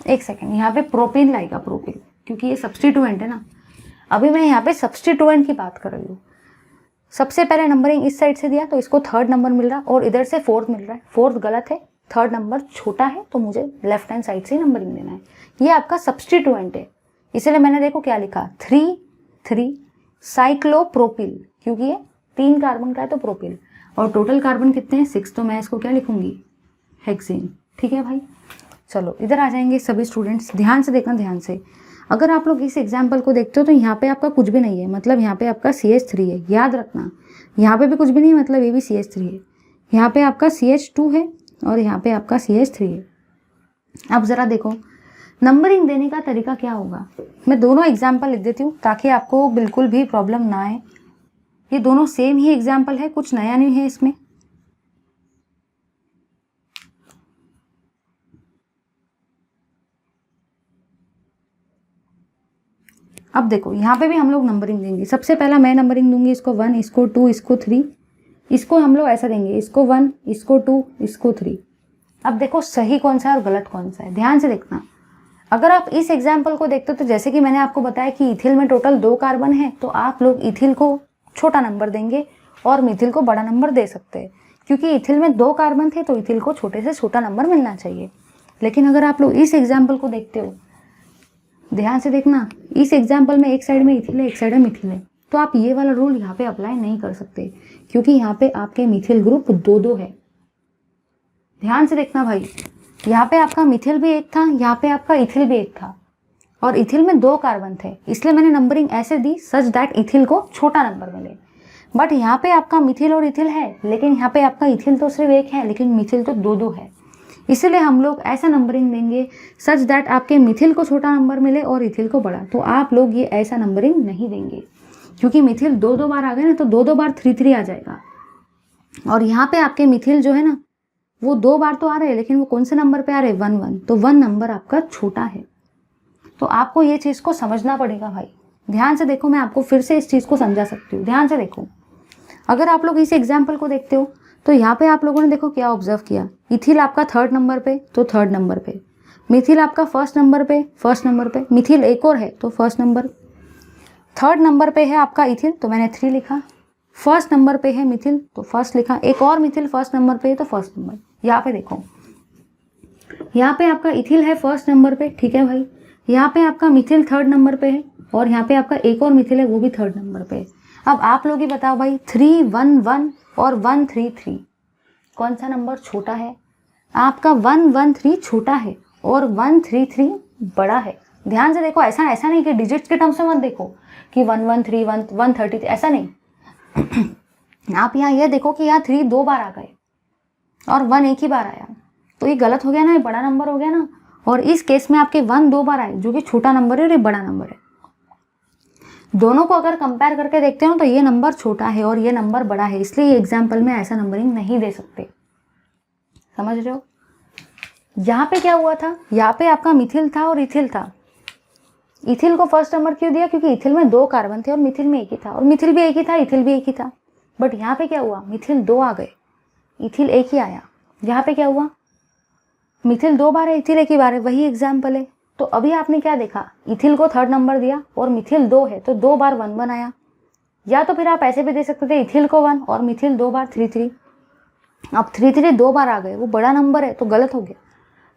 एक सेकेंड, यहाँ पे प्रोपेन लाएगा, प्रोपेन, क्योंकि ये सब्स्टिट्यूएंट है ना। अभी मैं यहाँ पे सब्स्टिट्यूएंट की बात कर रही हूँ। सबसे पहले नंबरिंग इस साइड से दिया तो इसको 3rd नंबर मिल रहा, और इधर से 4th मिल रहा है। 4th गलत है, 3rd नंबर छोटा है, तो मुझे लेफ्ट हैंड साइड से नंबरिंग देना है। ये आपका सब्स्टिट्यूएंट है, इसलिए मैंने देखो क्या लिखा, 3 साइक्लोप्रोपिल, क्योंकि ये 3 कार्बन का है तो प्रोपिल, और टोटल कार्बन कितने हैं, 6, तो मैं इसको क्या लिखूंगी, हेक्सेन, ठीक है भाई। चलो इधर आ जाएंगे सभी स्टूडेंट्स, ध्यान से देखना, ध्यान से। अगर आप लोग इस एग्जाम्पल को देखते हो तो यहाँ पे आपका कुछ भी नहीं है, मतलब यहाँ पे आपका CH3 है, याद रखना। यहाँ पे भी कुछ भी नहीं है, मतलब ये भी CH3 है। यहाँ पे आपका CH2 है और यहाँ पे आपका CH3 है। अब ज़रा देखो नंबरिंग देने का तरीका क्या होगा। मैं दोनों एग्जाम्पल लिख देती हूँ ताकि आपको बिल्कुल भी प्रॉब्लम ना आए। ये दोनों सेम ही एग्जाम्पल है, कुछ नया नहीं है इसमें। अब देखो यहाँ पे भी हम लोग नंबरिंग देंगे। सबसे पहला मैं नंबरिंग दूंगी, इसको 1, इसको 2, इसको 3। इसको हम लोग ऐसा देंगे, इसको 1, इसको 2, इसको 3। अब देखो सही कौन सा है और गलत कौन सा है, ध्यान से देखना। अगर आप इस एग्जाम्पल को देखते हो तो जैसे कि मैंने आपको बताया कि इथिल में टोटल 2 कार्बन है, तो आप लोग इथिल को छोटा नंबर देंगे और मिथिल को बड़ा नंबर दे सकते हैं, क्योंकि इथिल में 2 कार्बन थे तो इथिल को छोटे से छोटा नंबर मिलना चाहिए। लेकिन अगर आप लोग इस एग्जाम्पल को देखते हो, ध्यान से देखना, इस एग्जाम्पल में एक साइड में इथिल है, एक साइड में मिथिल है, तो आप ये वाला रूल यहाँ पे अप्लाई नहीं कर सकते, क्योंकि यहाँ पे आपके मिथिल ग्रुप 2-2 है। ध्यान से देखना भाई, यहाँ पे आपका मिथिल भी एक था, यहाँ पे आपका इथिल भी एक था, और इथिल में 2 कार्बन थे, इसलिए मैंने नंबरिंग ऐसे दी सच दैट इथिल को छोटा नंबर मिले। बट यहाँ पे आपका मिथिल और इथिल है, लेकिन यहाँ पे आपका इथिल तो सिर्फ एक है, लेकिन मिथिल तो 2-2 है। इसलिए हम लोग ऐसा नंबरिंग देंगे सच दैट आपके मिथिल को छोटा नंबर मिले और इथिल को बड़ा। तो आप लोग ये ऐसा नंबरिंग नहीं देंगे, क्योंकि मिथिल 2-2 बार आ गए ना, तो 2-2 बार 3-3 आ जाएगा। और यहाँ पे आपके मिथिल जो है ना, वो 2 बार तो आ रहे हैं, लेकिन वो कौन से नंबर पे आ रहे हैं, 1-1। तो 1 नंबर आपका छोटा है। तो आपको ये चीज़ को समझना पड़ेगा भाई। ध्यान से देखो, मैं आपको फिर से इस चीज़ को समझा सकती हूँ। ध्यान से देखो, अगर आप लोग इस एग्जाम्पल को देखते हो तो यहाँ पे आप लोगों ने देखो क्या ऑब्जर्व किया, इथिल आपका 3rd नंबर पे तो 3rd नंबर पे, मिथिल आपका 1st नंबर पे 1st नंबर पे, मिथिल एक और है तो 1st नंबर, 3rd नंबर पे है आपका इथिल तो मैंने 3 लिखा, 1st नंबर पे है मिथिल तो 1st लिखा, एक और मिथिल 1st नंबर पे है तो 1st नंबर। यहाँ पे देखो, यहाँ पे आपका इथिल है 1st नंबर पे, ठीक है भाई, यहाँ पे आपका मिथिल 3rd नंबर पे है, और यहाँ पे आपका एक और मिथिल है वो भी 3rd नंबर पे है। अब आप लोग ही बताओ भाई, 3-1-1 और 1-3-3 कौन सा नंबर छोटा है? आपका 1-1-3 छोटा है और 1-3-3 बड़ा है। ध्यान से देखो, ऐसा नहीं कि डिजिट्स के टर्म्स में मत देखो कि 1-1-3 1-1-33, ऐसा नहीं। आप यहाँ ये देखो कि यहाँ 3 2 बार आ गए और 1 एक ही बार आया, तो ये गलत हो गया ना, ये बड़ा नंबर हो गया ना। और इस केस में आपके 1 2 बार आए, जो कि छोटा नंबर है और ये बड़ा नंबर है। दोनों को अगर कंपेयर करके देखते हो तो ये नंबर छोटा है और ये नंबर बड़ा है, इसलिए ये एग्जाम्पल में ऐसा नंबरिंग नहीं दे सकते। समझ रहे हो? यहाँ पे क्या हुआ था, यहाँ पे आपका मिथिल था और इथिल था। इथिल को 1st नंबर क्यों दिया? क्योंकि इथिल में 2 कार्बन थे और मिथिल में एक ही था, और मिथिल भी एक ही था, इथिल भी एक ही था। बट यहाँ पे क्या हुआ, मिथिल 2 आ गए, इथिल एक ही आया। यहाँ पे क्या हुआ, मिथिल 2 बार है, इथिल एक ही बार है, वही एग्जाम्पल है। तो अभी आपने क्या देखा, इथिल को 3rd नंबर दिया और मिथिल 2 है तो 2 बार 1-1 आया। या तो फिर आप ऐसे भी दे सकते थे, इथिल को 1 और मिथिल 2 बार 3-3। अब 3-3 2 बार आ गए, वो बड़ा नंबर है तो गलत हो गया।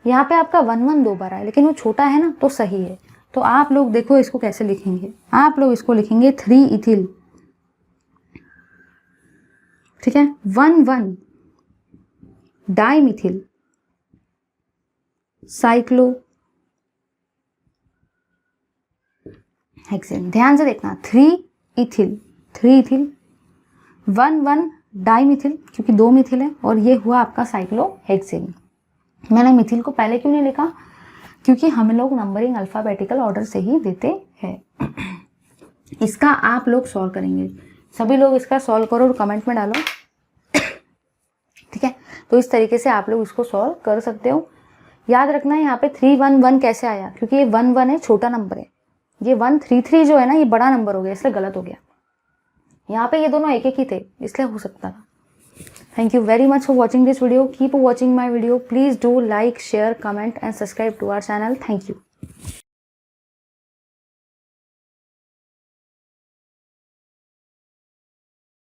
यहाँ पे आपका 1-1 2 बार आया, लेकिन वो छोटा है ना, तो सही है। तो आप लोग देखो इसको कैसे लिखेंगे, आप लोग इसको लिखेंगे 3 इथिल, ठीक है, 1-1 डाइमिथिल साइक्लो हेक्सेन। ध्यान से देखना, 3 इथिल 1-1 डाइमिथिल, क्योंकि 2 मिथिल है, और ये हुआ आपका साइक्लोहेक्सेन। मैंने मिथिल को पहले क्यों नहीं लिखा, क्योंकि हम लोग नंबरिंग अल्फाबेटिकल ऑर्डर से ही देते हैं। इसका आप लोग सॉल्व करेंगे, सभी लोग इसका सॉल्व करो और कमेंट में डालो, ठीक है। तो इस तरीके से आप लोग इसको सॉल्व कर सकते हो। याद रखना है यहाँ पे 3-1-1 कैसे आया, क्योंकि ये 1-1 है, छोटा नंबर है। ये 1-3-3 जो है ना, ये बड़ा नंबर हो गया, इसलिए गलत हो गया। यहाँ पे ये दोनों एक एक ही थे, इसलिए हो सकता था। Thank you very much for watching this video. Keep watching my video. Please do like, share, comment and subscribe to our channel. Thank you.